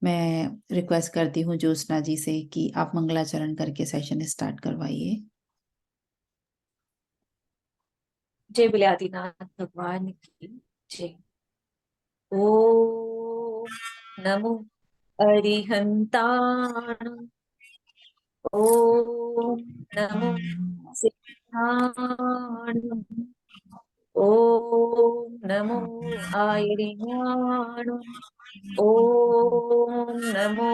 मैं रिक्वेस्ट करती हूँ ज्योत्सना जी से कि आप मंगलाचरण करके सेशन स्टार्ट करवाइए। जय बोले आदिनाथ भगवान की जय। ओम नमो अरिहंताण। ओम नमो सिद्धाण। ओम नमो आयरिणाण। ओम नमो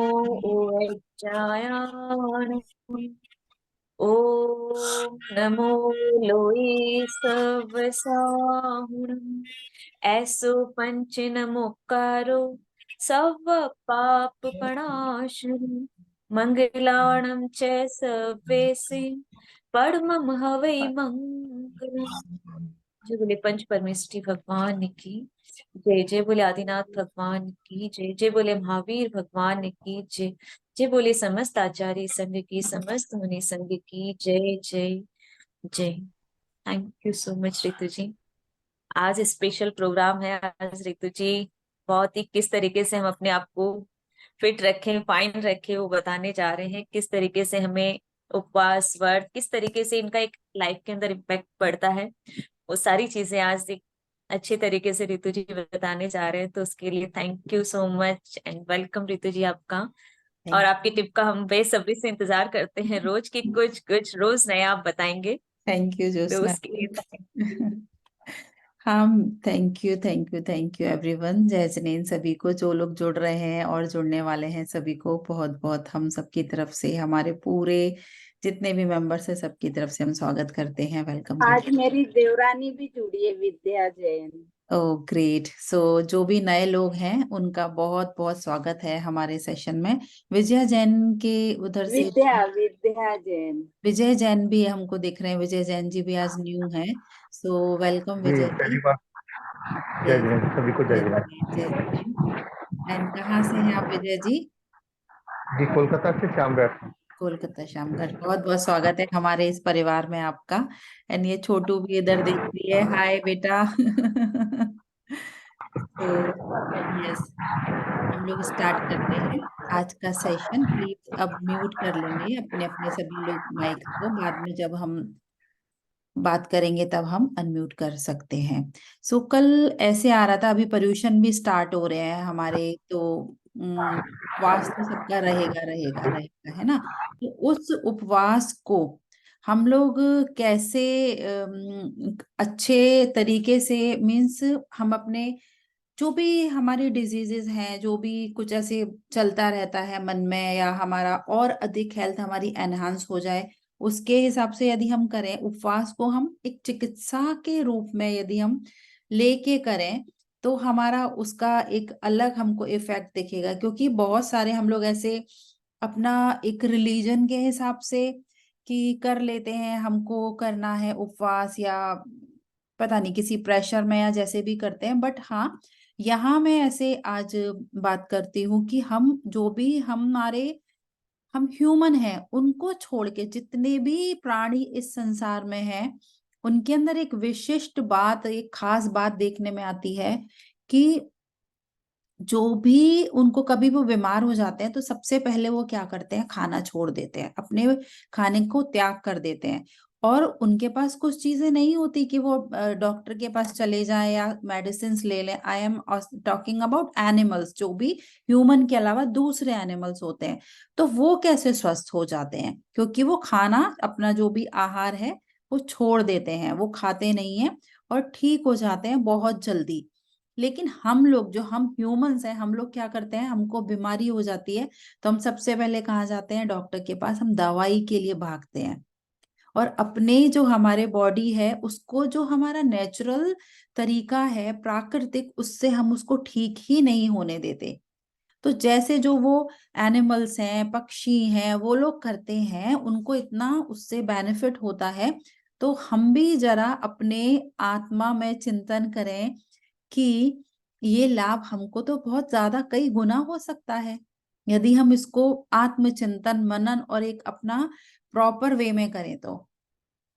ओज्जायाण। ओम नमो लोई सवसाहुण। ऐसो पंच नमोकारो सव पाप प्रणाशनम मंगलाणं च सवेसि परमं हवै मंगलम्। जय बोले पंच परमेष्टि भगवान की जय। जय बोले आदिनाथ भगवान की जय। जय बोले महावीर भगवान की जय। जय बोले समस्त आचार्य संघ की, समस्त मुनि संघ की जय जय जय। Thank you so much Ritu ji. आज स्पेशल प्रोग्राम है। आज रितु जी बहुत ही किस तरीके से हम अपने आप को फिट रखें, फाइन रखें, वो बताने जा रहे हैं। किस तरीके से हमें उपवास, व्रत, किस तरीके से इनका एक लाइफ के अंदर इम्पैक्ट पड़ता है, वो सारी चीजें आज एक अच्छे तरीके से रितु जी बताने जा रहे हैं। तो उसके लिए thank you so much and welcome Ritu ji आपका। और आपकी टिप का हम बेसब्री से इंतजार करते हैं रोज की, कुछ कुछ रोज नया आप बताएंगे। थैंक यू तो ज्योत्सना उसके जी। लिए हाँ, thank you thank you thank you everyone. जय जनेन सभी को, जो लोग जुड़ रहे हैं और जुड़ने वाले हैं सभी को बहुत बहुत हम सबकी तरफ से, हमारे पूरे जितने भी मेंबर्स हैं सबकी तरफ से हम स्वागत करते हैं, वेलकम आज करते हैं। मेरी देवरानी भी जुड़ी है, विद्या जैन। ओ ग्रेट। सो जो भी नए लोग हैं उनका बहुत बहुत स्वागत है हमारे सेशन में। विजया जैन के उधर से विद्या विद्या जैन। विजय जैन भी हमको दिख रहे हैं। विजय जैन जी भी आज न्यू हैं। सो वेलकम जी विजय पहली जी। बार। जय जय जगन्नाथ, सभी को जय जय जगन्नाथ। जय जय। एंड कहाँ से हैं आप विजय जी? जी कोलकाता से श्यामगढ़। कोलकाता शामगढ़। बहुत बहुत स्वागत है हमारे इस परिवार में आपका। एंड ये छोटू भी इधर देख रही है, हाय बेटा। तो यस, हम लोग स्टार्ट करते हैं आज का सेशन। प्लीज अब म्यूट कर लेंगे अपने अपने सभी लोग माइक को, बाद में जब हम बात करेंगे तब हम अनम्यूट कर सकते हैं। सो कल ऐसे आ रहा था, अभी पर्यूषण भी स्टार्ट हो रहे हैं हमारे, तो उपवास तो सबका रहेगा रहेगा रहेगा, है ना। तो उस उपवास को हम लोग कैसे अच्छे तरीके से, मीन्स हम अपने जो भी हमारी डिजीजेस हैं, जो भी कुछ ऐसे चलता रहता है मन में, या हमारा और अधिक हेल्थ हमारी एनहांस हो जाए, उसके हिसाब से यदि हम करें उपवास को, हम एक चिकित्सा के रूप में यदि हम लेके करें, तो हमारा उसका एक अलग हमको इफेक्ट दिखेगा। क्योंकि बहुत सारे हम लोग ऐसे अपना एक रिलीजन के हिसाब से कि कर लेते हैं, हमको करना है उपवास, या पता नहीं किसी प्रेशर में, या जैसे भी करते हैं। बट हाँ, यहाँ मैं ऐसे आज बात करती हूँ कि हम जो भी हम ह्यूमन हैं, उनको छोड़ के जितने भी प्राणी इस संसार में हैं, उनके अंदर एक विशिष्ट बात, एक खास बात देखने में आती है कि जो भी उनको कभी वो बीमार हो जाते हैं, तो सबसे पहले वो क्या करते हैं, खाना छोड़ देते हैं, अपने खाने को त्याग कर देते हैं। और उनके पास कुछ चीजें नहीं होती कि वो डॉक्टर के पास चले जाएं या मेडिसिन ले लें। I am talking about animals, जो भी ह्यूमन के अलावा दूसरे एनिमल्स होते हैं। तो वो कैसे स्वस्थ हो जाते हैं? क्योंकि वो खाना, अपना जो भी आहार है वो छोड़ देते हैं, वो खाते नहीं है, और ठीक हो जाते हैं बहुत जल्दी। लेकिन हम लोग, जो हम ह्यूमंस हैं, हम लोग क्या करते हैं, हमको बीमारी हो जाती है तो हम सबसे पहले कहाँ जाते हैं, डॉक्टर के पास, हम दवाई के लिए भागते हैं। और अपने जो हमारे बॉडी है उसको, जो हमारा नेचुरल तरीका है प्राकृतिक, उससे हम उसको ठीक ही नहीं होने देते। तो जैसे जो वो एनिमल्स हैं, पक्षी हैं, वो लोग करते हैं, उनको इतना उससे बेनिफिट होता है। तो हम भी जरा अपने आत्मा में चिंतन करें कि ये लाभ हमको तो बहुत ज्यादा कई गुना हो सकता है, यदि हम इसको आत्मचिंतन, मनन और एक अपना प्रॉपर वे में करें। तो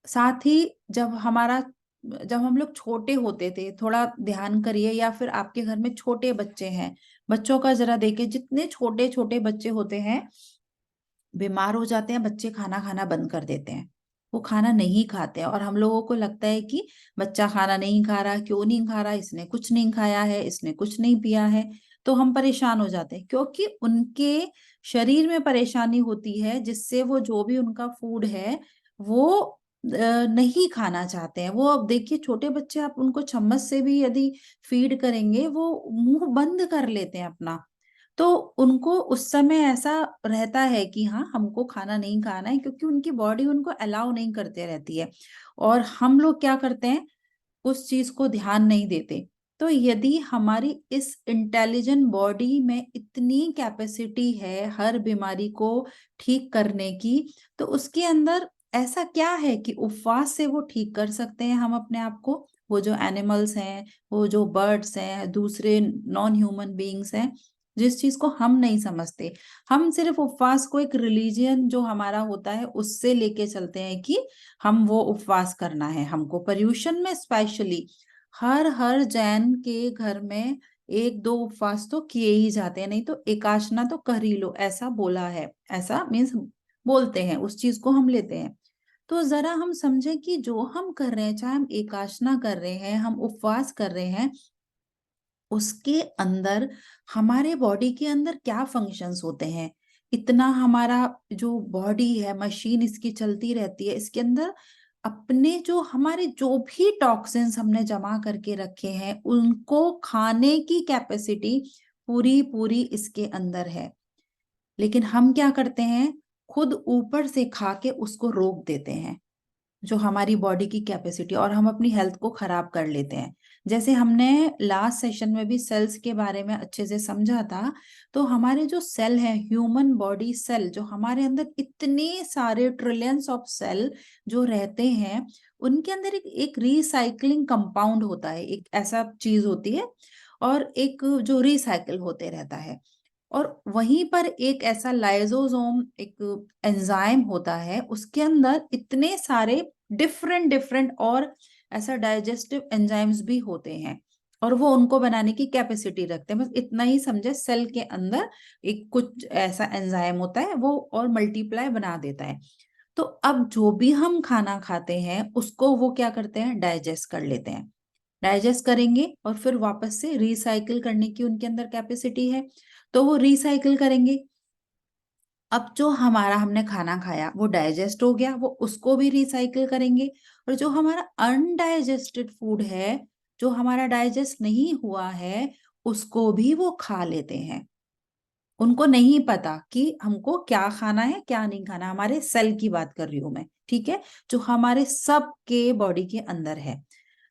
साथ ही जब हम लोग छोटे होते थे, थोड़ा ध्यान करिए, या फिर आपके घर में छोटे बच्चे हैं, बच्चों का जरा देखे, जितने छोटे छोटे बच्चे होते हैं बीमार हो जाते हैं, बच्चे खाना खाना बंद कर देते हैं, वो खाना नहीं खाते हैं। और हम लोगों को लगता है कि बच्चा खाना नहीं खा रहा, क्यों नहीं खा रहा, इसने कुछ नहीं खाया है, इसने कुछ नहीं पिया है। तो हम परेशान हो जाते हैं, क्योंकि उनके शरीर में परेशानी होती है, जिससे वो जो भी उनका फूड है वो नहीं खाना चाहते हैं। वो अब देखिए छोटे बच्चे, आप उनको चम्मच से भी यदि फीड करेंगे वो मुंह बंद कर लेते हैं अपना। तो उनको उस समय ऐसा रहता है कि हाँ हमको खाना नहीं खाना है, क्योंकि उनकी बॉडी उनको अलाउ नहीं करते रहती है। और हम लोग क्या करते हैं, उस चीज को ध्यान नहीं देते। तो यदि हमारी इस इंटेलिजेंट बॉडी में इतनी कैपेसिटी है हर बीमारी को ठीक करने की, तो उसके अंदर ऐसा क्या है कि उपवास से वो ठीक कर सकते हैं हम अपने आप को। वो जो एनिमल्स हैं, वो जो बर्ड्स हैं, दूसरे नॉन ह्यूमन बीइंग्स हैं, जिस चीज को हम नहीं समझते, हम सिर्फ उपवास को एक रिलीजियन जो हमारा होता है उससे लेके चलते हैं कि हम वो उपवास करना है हमको। पर्यूषण में स्पेशली हर हर जैन के घर में एक दो उपवास तो किए ही जाते हैं, नहीं तो एकाशना तो कर ही लो, ऐसा बोला है, ऐसा मीन्स बोलते हैं, उस चीज को हम लेते हैं। तो जरा हम समझें कि जो हम कर रहे हैं, चाहे हम एकाशना कर रहे हैं, हम उपवास कर रहे हैं, उसके अंदर हमारे बॉडी के अंदर क्या फंक्शंस होते हैं। इतना हमारा जो बॉडी है मशीन इसकी चलती रहती है, इसके अंदर अपने जो हमारे जो भी टॉक्सिन्स हमने जमा करके रखे हैं उनको खाने की कैपेसिटी पूरी पूरी इसके अंदर है। लेकिन हम क्या करते हैं, खुद ऊपर से खा के उसको रोक देते हैं, जो हमारी बॉडी की कैपेसिटी, और हम अपनी हेल्थ को खराब कर लेते हैं। जैसे हमने लास्ट सेशन में भी सेल्स के बारे में अच्छे से समझा था, तो हमारे जो सेल है, ह्यूमन बॉडी सेल, जो हमारे अंदर इतने सारे ट्रिलियंस ऑफ सेल जो रहते हैं, उनके अंदर एक रिसाइकलिंग कंपाउंड होता है, एक ऐसा चीज होती है, और एक जो रिसाइकिल होते रहता है। और वहीं पर एक ऐसा लाइसोसोम, एक एंजाइम होता है, उसके अंदर इतने सारे डिफरेंट डिफरेंट और ऐसा डाइजेस्टिव एंजाइम्स भी होते हैं, और वो उनको बनाने की कैपेसिटी रखते हैं। बस इतना ही समझे, सेल के अंदर एक कुछ ऐसा एंजाइम होता है वो, और मल्टीप्लाई बना देता है। तो अब जो भी हम खाना खाते हैं उसको वो क्या करते हैं, डाइजेस्ट कर लेते हैं। डाइजेस्ट करेंगे और फिर वापस से रिसाइकिल करने की उनके अंदर कैपेसिटी है, तो वो रिसाइकिल करेंगे। अब जो हमारा हमने खाना खाया वो डाइजेस्ट हो गया, वो उसको भी रिसाइकिल करेंगे। और जो हमारा अनडाइजेस्टेड फूड है, जो हमारा डाइजेस्ट नहीं हुआ है, उसको भी वो खा लेते हैं। उनको नहीं पता कि हमको क्या खाना है क्या नहीं खाना। हमारे सेल की बात कर रही हूं मैं, ठीक है, जो हमारे सबके बॉडी के अंदर है।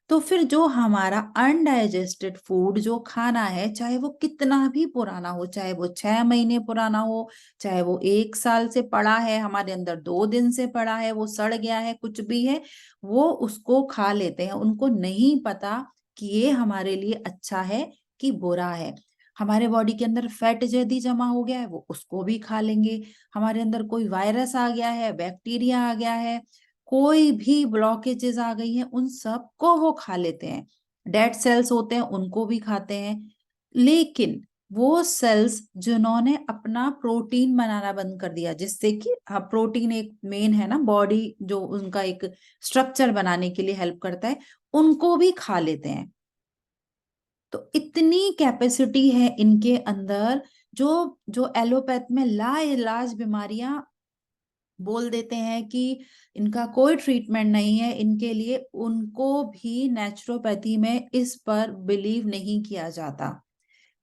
तो फिर जो हमारा अनडाइजेस्टेड फूड जो खाना है, चाहे वो कितना भी पुराना हो, चाहे वो 6 महीने पुराना हो, चाहे वो 1 साल से पड़ा है हमारे अंदर, 2 दिन से पड़ा है, वो सड़ गया है, कुछ भी है, वो उसको खा लेते हैं। उनको नहीं पता कि ये हमारे लिए अच्छा है कि बुरा है। हमारे बॉडी के अंदर फैट यदि जमा हो गया है वो उसको भी खा लेंगे। हमारे अंदर कोई वायरस आ गया है, बैक्टीरिया आ गया है, कोई भी ब्लॉकेजेस आ गई हैं, उन सबको वो खा लेते हैं। डेड सेल्स होते हैं उनको भी खाते हैं। लेकिन वो सेल्स जिन्होंने अपना प्रोटीन बनाना बंद कर दिया, जिससे कि हाँ प्रोटीन एक मेन है ना, बॉडी जो उनका एक स्ट्रक्चर बनाने के लिए हेल्प करता है, उनको भी खा लेते हैं। तो इतनी कैपेसिटी है इनके अंदर, जो जो एलोपैथ में लाइलाज बीमारियां बोल देते हैं कि इनका कोई ट्रीटमेंट नहीं है इनके लिए, उनको भी नेचुरोपैथी में इस पर बिलीव नहीं किया जाता।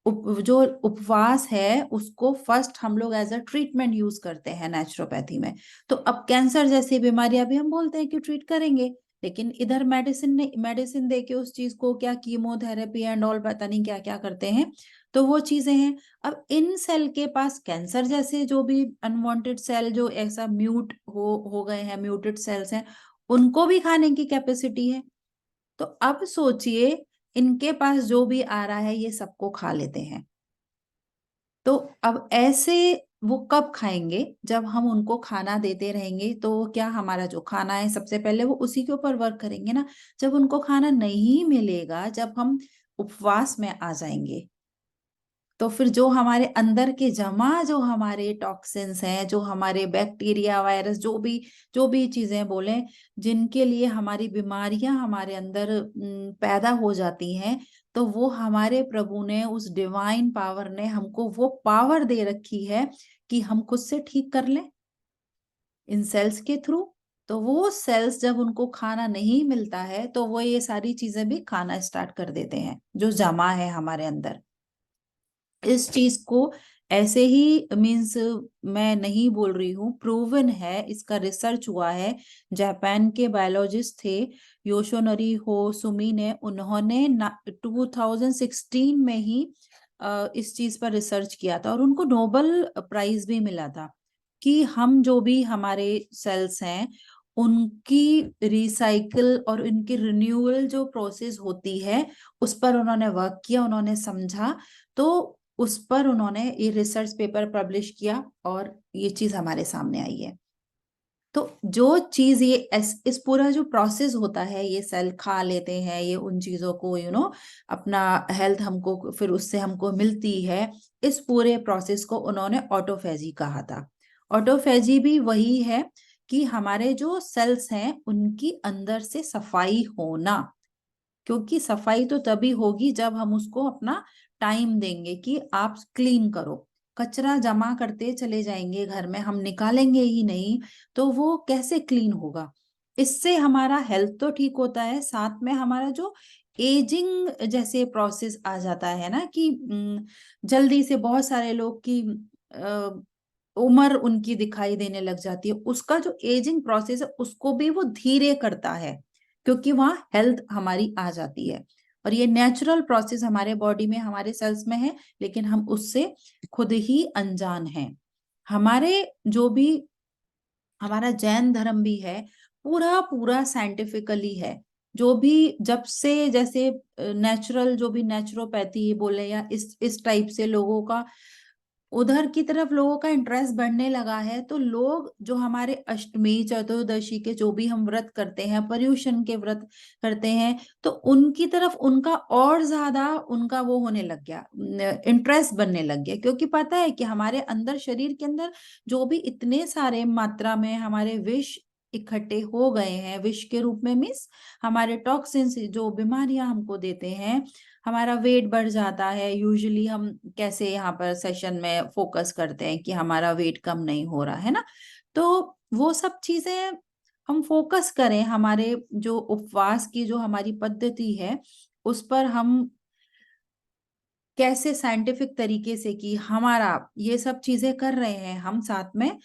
जो उपवास है उसको फर्स्ट हम लोग एज अ ट्रीटमेंट यूज करते हैं नेचुरोपैथी में। तो अब कैंसर जैसी बीमारियां भी हम बोलते हैं कि ट्रीट करेंगे, लेकिन इधर मेडिसिन दे के उस चीज को, क्या कीमोथेरेपी एंड ऑल पता नहीं क्या क्या करते हैं। तो वो चीजें हैं। अब इन सेल के पास कैंसर जैसे जो भी अनवांटेड सेल जो ऐसा म्यूट हो गए हैं, म्यूटेड सेल्स हैं, उनको भी खाने की कैपेसिटी है। तो अब सोचिए, इनके पास जो भी आ रहा है ये सबको खा लेते हैं। तो अब ऐसे वो कब खाएंगे, जब हम उनको खाना देते रहेंगे। तो क्या हमारा जो खाना है सबसे पहले वो उसी के ऊपर वर्क करेंगे ना। जब उनको खाना नहीं मिलेगा, जब हम उपवास में आ जाएंगे, तो फिर जो हमारे अंदर के जमा जो हमारे टॉक्सिन्स हैं, जो हमारे बैक्टीरिया वायरस जो भी चीजें बोले, जिनके लिए हमारी बीमारियां हमारे अंदर पैदा हो जाती हैं, तो वो हमारे प्रभु ने, उस डिवाइन पावर ने हमको वो पावर दे रखी है कि हम खुद से ठीक कर लें इन सेल्स के थ्रू। तो वो सेल्स जब उनको खाना नहीं मिलता है तो वो ये सारी चीजें भी खाना स्टार्ट कर देते हैं जो जमा है हमारे अंदर। इस चीज को ऐसे ही मीन्स मैं नहीं बोल रही हूँ, प्रूवन है, इसका रिसर्च हुआ है। जापान के बायोलॉजिस्ट थे योशोनोरी होसुमी ने, उन्होंने 2016 में ही इस चीज पर रिसर्च किया था और उनको नोबेल प्राइज भी मिला था कि हम जो भी हमारे सेल्स हैं उनकी रिसाइकिल और उनकी रिन्यूअल जो प्रोसेस होती है उस पर उन्होंने वर्क किया, उन्होंने समझा, तो उस पर उन्होंने ये रिसर्च पेपर पब्लिश किया और ये चीज हमारे सामने आई है। तो जो चीज ये इस पूरा जो प्रोसेस होता है, ये सेल खा लेते हैं ये उन चीजों को, अपना हेल्थ हमको फिर उससे हमको मिलती है, इस पूरे प्रोसेस को उन्होंने ऑटोफेजी कहा था। ऑटोफेजी भी वही है कि हमारे जो सेल्स हैं उनकी अंदर से सफाई होना, क्योंकि सफाई तो तभी होगी जब हम उसको अपना टाइम देंगे कि आप क्लीन करो। कचरा जमा करते चले जाएंगे घर में, हम निकालेंगे ही नहीं, तो वो कैसे क्लीन होगा। इससे हमारा हेल्थ तो ठीक होता है, साथ में हमारा जो एजिंग जैसे प्रोसेस आ जाता है ना कि जल्दी से बहुत सारे लोग की उम्र उनकी दिखाई देने लग जाती है, उसका जो एजिंग प्रोसेस है उसको भी वो धीरे करता है, क्योंकि वहां हेल्थ हमारी आ जाती है। और ये नेचुरल प्रोसेस हमारे बॉडी में, हमारे सेल्स में है, लेकिन हम उससे खुद ही अनजान हैं। हमारे जो भी हमारा जैन धर्म भी है, पूरा पूरा साइंटिफिकली है। जो भी जब से जैसे नेचुरल जो भी नेचुरोपैथी बोले या इस टाइप से लोगों का उधर की तरफ लोगों का इंटरेस्ट बढ़ने लगा है, तो लोग जो हमारे अष्टमी चतुर्दशी के जो भी हम व्रत करते हैं, पर्युषण के व्रत करते हैं, तो उनकी तरफ उनका और ज्यादा उनका वो होने लग गया, इंटरेस्ट बनने लग गया, क्योंकि पता है कि हमारे अंदर, शरीर के अंदर जो भी इतने सारे मात्रा में हमारे विष इकट्ठे हो गए हैं, विष के रूप में मीन्स हमारे टॉक्सिन्स जो बीमारियां हमको देते हैं, हमारा वेट बढ़ जाता है। यूजुअली हम कैसे यहाँ पर सेशन में फोकस करते हैं कि हमारा वेट कम नहीं हो रहा है ना, तो वो सब चीजें हम फोकस करें, हमारे जो उपवास की जो हमारी पद्धति है उस पर हम कैसे साइंटिफिक तरीके से कि हमारा ये सब चीजें कर रहे हैं, हम साथ में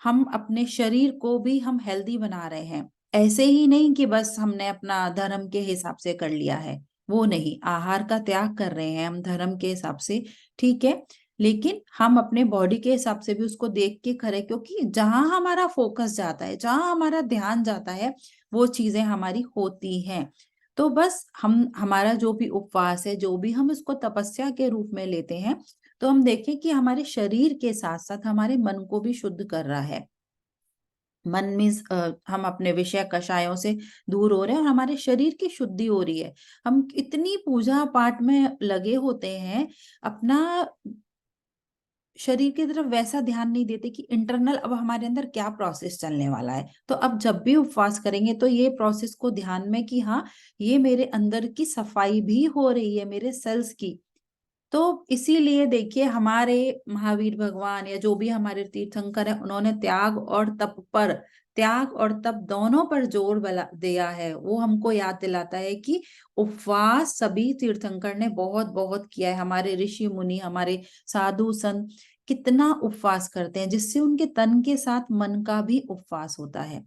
हम अपने शरीर को भी हम हेल्दी बना रहे हैं। ऐसे ही नहीं कि बस हमने अपना धर्म के हिसाब से कर लिया है, वो नहीं, आहार का त्याग कर रहे हैं हम धर्म के हिसाब से, ठीक है, लेकिन हम अपने बॉडी के हिसाब से भी उसको देख के करें, क्योंकि जहां हमारा फोकस जाता है, जहां हमारा ध्यान जाता है, वो चीजें हमारी होती हैं। तो बस हम हमारा जो भी उपवास है, जो भी हम इसको तपस्या के रूप में लेते हैं, तो हम देखें कि हमारे शरीर के साथ साथ हमारे मन को भी शुद्ध कर रहा है। मन मीन्स हम अपने विषय कषायों से दूर हो रहे हैं और हमारे शरीर की शुद्धि हो रही है। हम इतनी पूजा पाठ में लगे होते हैं, अपना शरीर की तरफ वैसा ध्यान नहीं देते कि इंटरनल अब हमारे अंदर क्या प्रोसेस चलने वाला है। तो अब जब भी उपवास करेंगे तो ये प्रोसेस को ध्यान में कि हाँ, ये मेरे अंदर की सफाई भी हो रही है, मेरे सेल्स की। तो इसीलिए देखिए, हमारे महावीर भगवान या जो भी हमारे तीर्थंकर है, उन्होंने त्याग और तप दोनों पर जोर दिया है। वो हमको याद दिलाता है कि उपवास सभी तीर्थंकर ने बहुत बहुत किया है। हमारे ऋषि मुनि, हमारे साधु संत कितना उपवास करते हैं, जिससे उनके तन के साथ मन का भी उपवास होता है।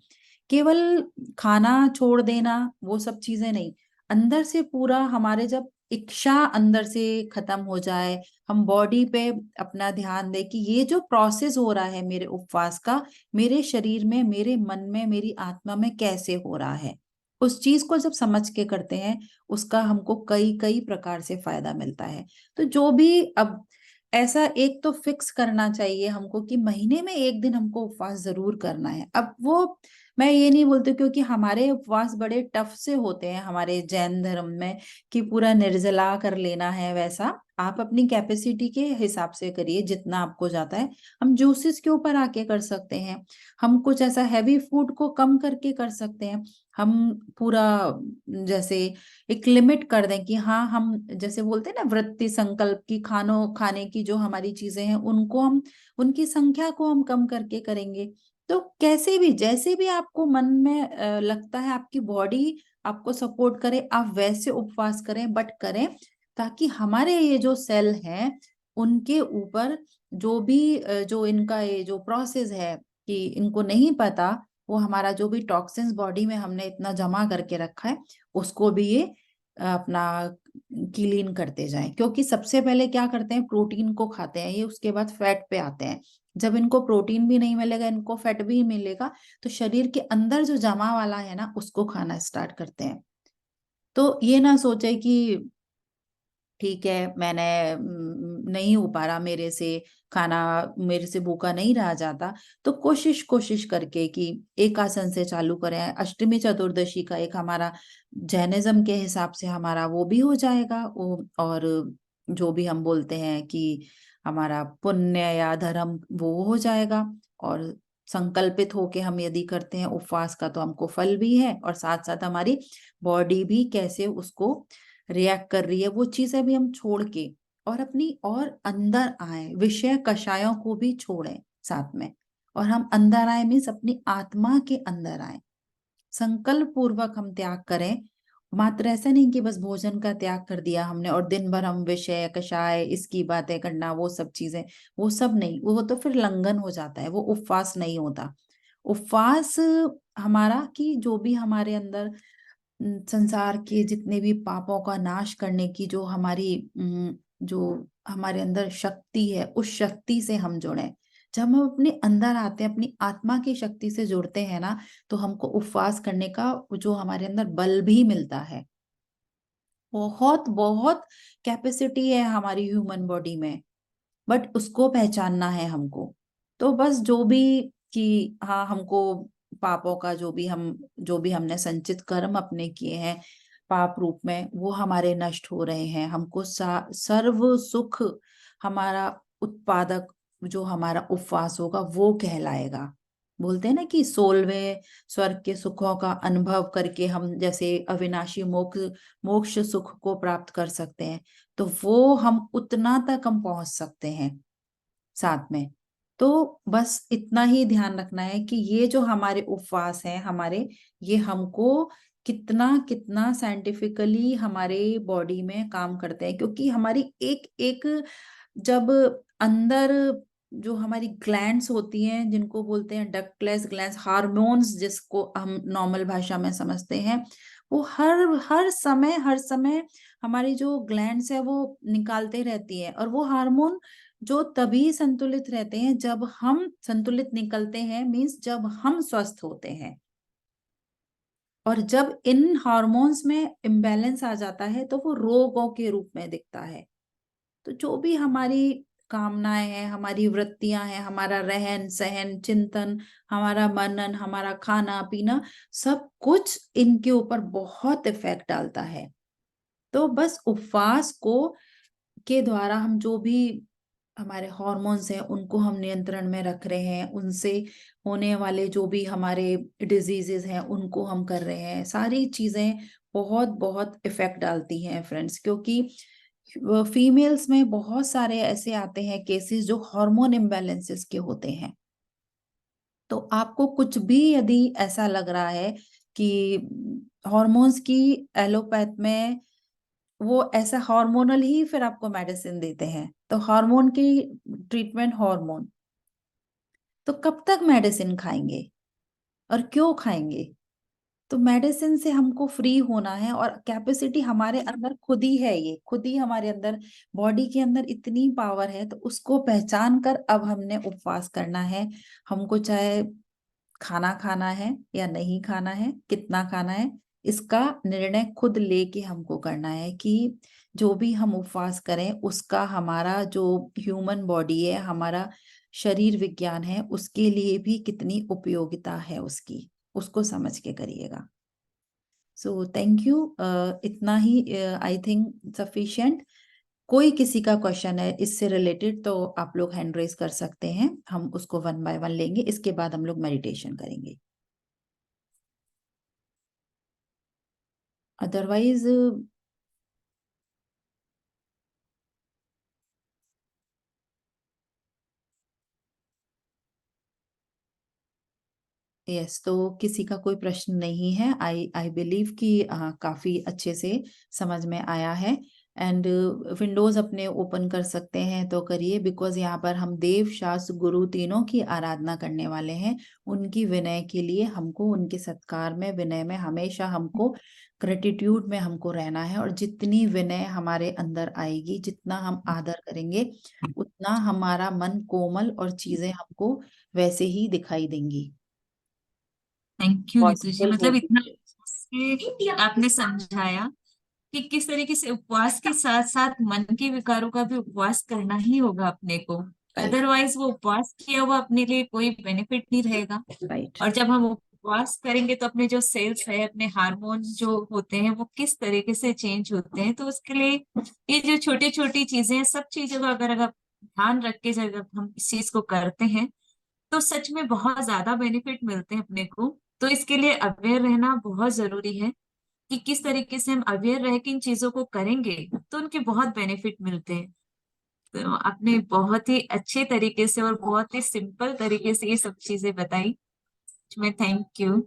केवल खाना छोड़ देना वो सब चीजें नहीं, अंदर से पूरा हमारे जब इच्छा अंदर से खत्म हो जाए, हम बॉडी पे अपना ध्यान दे कि ये जो प्रोसेस हो रहा है मेरे उपवास का, मेरे शरीर में, मेरे मन में, मेरी आत्मा में कैसे हो रहा है, उस चीज को जब समझ के करते हैं, उसका हमको कई कई प्रकार से फायदा मिलता है। तो जो भी अब ऐसा एक तो फिक्स करना चाहिए हमको कि महीने में एक दिन हमको उपवास जरूर करना है। अब वो मैं ये नहीं बोलती, क्योंकि हमारे उपवास बड़े टफ से होते हैं हमारे जैन धर्म में, कि पूरा निर्जला कर लेना है। वैसा आप अपनी कैपेसिटी के हिसाब से करिए, जितना आपको जाता है। हम जूसेस के ऊपर आके कर सकते हैं, हम कुछ ऐसा हैवी फूड को कम करके कर सकते हैं। हम पूरा जैसे एक लिमिट कर दें कि हाँ, हम जैसे बोलते हैं ना वृत्ति संकल्प की, खाने की जो हमारी चीजें हैं उनको हम, उनकी संख्या को हम कम करके करेंगे। तो कैसे भी, जैसे भी आपको मन में लगता है, आपकी बॉडी आपको सपोर्ट करे, आप वैसे उपवास करें, बट करें ताकि हमारे ये जो सेल हैं उनके ऊपर जो भी जो इनका ये जो प्रोसेस है, कि इनको नहीं पता, वो हमारा जो भी टॉक्सिन्स बॉडी में हमने इतना जमा करके रखा है, उसको भी ये अपना क्लीन करते जाएं। क्योंकि सबसे पहले क्या करते हैं, प्रोटीन को खाते हैं ये, उसके बाद फैट पे आते हैं। जब इनको प्रोटीन भी नहीं मिलेगा, इनको फैट भी मिलेगा, तो शरीर के अंदर जो जमा वाला है ना, उसको खाना स्टार्ट करते हैं। तो ये ना सोचे कि ठीक है, मैंने नहीं हो पा रहा मेरे से खाना, मेरे से भूखा नहीं रहा जाता, तो कोशिश करके कि एक आसन से चालू करें। अष्टमी चतुर्दशी का एक हमारा जैनिज्म के हिसाब से हमारा वो भी हो जाएगा, वो, और जो भी हम बोलते हैं कि हमारा पुण्य या धर्म, वो हो जाएगा। और संकल्पित होके हम यदि करते हैं उपवास का, तो हमको फल भी है, और साथ साथ हमारी बॉडी भी कैसे उसको रिएक्ट कर रही है, वो चीजें भी हम छोड़ के और अपनी और अंदर आए, विषय कषायों को भी छोड़ें साथ में। और हम अंदर आए मीन्स अपनी आत्मा के अंदर आए, संकल्प पूर्वक हम त्याग करें। मात्र ऐसा नहीं कि बस भोजन का त्याग कर दिया हमने और दिन भर हम विषय कषाय इसकी बातें करना, वो सब चीजें, वो सब नहीं, वो तो फिर लंघन हो जाता है, वो उपवास नहीं होता। उपवास हमारा कि जो भी हमारे अंदर संसार के जितने भी पापों का नाश करने की जो हमारी जो हमारे अंदर शक्ति है, उस शक्ति से हम जुड़े। जब हम अपने अंदर आते हैं, अपनी आत्मा की शक्ति से जुड़ते हैं ना, तो हमको उपवास करने का जो हमारे अंदर बल भी मिलता है। बहुत बहुत कैपेसिटी है हमारी ह्यूमन बॉडी में, बट उसको पहचानना है हमको। तो बस जो भी कि हाँ, हमको पापों का जो भी हमने संचित कर्म अपने किए हैं पाप रूप में, वो हमारे नष्ट हो रहे हैं। हमको सर्व सुख हमारा उत्पादक जो हमारा उपवास होगा वो कहलाएगा। बोलते हैं ना कि 16वें स्वर्ग के सुखों का अनुभव करके हम जैसे अविनाशी मोक्ष सुख को प्राप्त कर सकते हैं, तो वो हम उतना तक हम पहुंच सकते हैं साथ में। तो बस इतना ही ध्यान रखना है कि ये जो हमारे उपवास हैं हमारे, ये हमको कितना कितना साइंटिफिकली हमारे बॉडी में काम करते हैं। क्योंकि हमारी एक एक जब अंदर जो हमारी ग्लैंड्स होती हैं, जिनको बोलते हैं डक्टलेस ग्लैंड्स, हार्मोन्स जिसको हम नॉर्मल भाषा में समझते हैं, वो हर समय हमारी जो ग्लैंड्स है वो निकालते रहती है। और वो हार्मोन जो तभी संतुलित रहते हैं जब हम संतुलित निकलते हैं, मीन्स जब हम स्वस्थ होते हैं। और जब इन हार्मोन्स में इम्बैलेंस आ जाता है, तो वो रोगों के रूप में दिखता है। तो जो भी हमारी कामनाएं हैं, हमारी वृत्तियां हैं, हमारा रहन सहन, चिंतन, हमारा मनन, हमारा खाना पीना, सब कुछ इनके ऊपर बहुत इफेक्ट डालता है। तो बस उपवास को के द्वारा हम जो भी हमारे हॉर्मोन्स हैं उनको हम नियंत्रण में रख रहे हैं, उनसे होने वाले जो भी हमारे डिजीजेस हैं उनको हम कर रहे हैं। सारी चीजें बहुत बहुत इफेक्ट डालती हैं फ्रेंड्स। क्योंकि फीमेल्स में बहुत सारे ऐसे आते हैं केसेस जो हार्मोन इम्बैलेंसेस के होते हैं। तो आपको कुछ भी यदि ऐसा लग रहा है कि हॉर्मोन्स की, एलोपैथ में वो ऐसा हार्मोनल ही फिर आपको मेडिसिन देते हैं, तो हार्मोन की ट्रीटमेंट हार्मोन, तो कब तक मेडिसिन खाएंगे और क्यों खाएंगे? तो मेडिसिन से हमको फ्री होना है, और कैपेसिटी हमारे अंदर खुद ही है, ये खुद ही हमारे अंदर बॉडी के अंदर इतनी पावर है। तो उसको पहचान कर अब हमने उपवास करना है। हमको चाहे खाना खाना है या नहीं खाना है, कितना खाना है, इसका निर्णय खुद लेके हमको करना है कि जो भी हम उपवास करें उसका हमारा जो ह्यूमन बॉडी है, हमारा शरीर विज्ञान है, उसके लिए भी कितनी उपयोगिता है उसकी। उसको समझ के करिएगा। So thank you. इतना ही आई थिंक सफिशिएंट। कोई किसी का क्वेश्चन है इससे रिलेटेड तो आप लोग हैंड रेज कर सकते हैं, हम उसको 1 बाय 1 लेंगे, इसके बाद हम लोग मेडिटेशन करेंगे। अदरवाइज यस, तो किसी का कोई प्रश्न नहीं है। आई आई बिलीव कि काफी अच्छे से समझ में आया है। एंड विंडोज अपने ओपन कर सकते हैं तो करिए, बिकॉज यहाँ पर हम देव शास्त्र गुरु तीनों की आराधना करने वाले हैं। उनकी विनय के लिए हमको, उनके सत्कार में, विनय में हमेशा हमको, ग्रेटिट्यूड में हमको रहना है। और जितनी विनय हमारे अंदर आएगी, जितना हम आदर करेंगे, उतना हमारा मन कोमल और चीजें हमको वैसे ही दिखाई देंगी, thank you Neetu ji, possible मतलब होगी। इतना अच्छे से आपने समझाया कि किस तरीके से उपवास के साथ साथ मन के विकारों का भी उपवास करना ही होगा अपने को। राइट, अदरवाइज वो उपवास किया हुआ अपने लिए कोई बेनिफिट नहीं रहेगा। राइट। और जब हम उपवास करेंगे तो अपने जो सेल्स है, अपने हार्मोन जो होते हैं वो किस तरीके से चेंज होते हैं, तो उसके लिए ये जो छोटी छोटी चीजें हैं, सब चीजों का अगर अगर ध्यान रख के जब हम इस चीज को करते हैं तो सच में बहुत ज्यादा बेनिफिट मिलते हैं अपने को। तो इसके लिए अवेयर रहना बहुत जरूरी है कि किस तरीके से हम अवेयर रह के इन चीजों को करेंगे तो उनके बहुत बेनिफिट मिलते हैं। तो आपने बहुत ही अच्छे तरीके से और बहुत ही सिंपल तरीके से ये सब चीजें बताई। मैं thank you.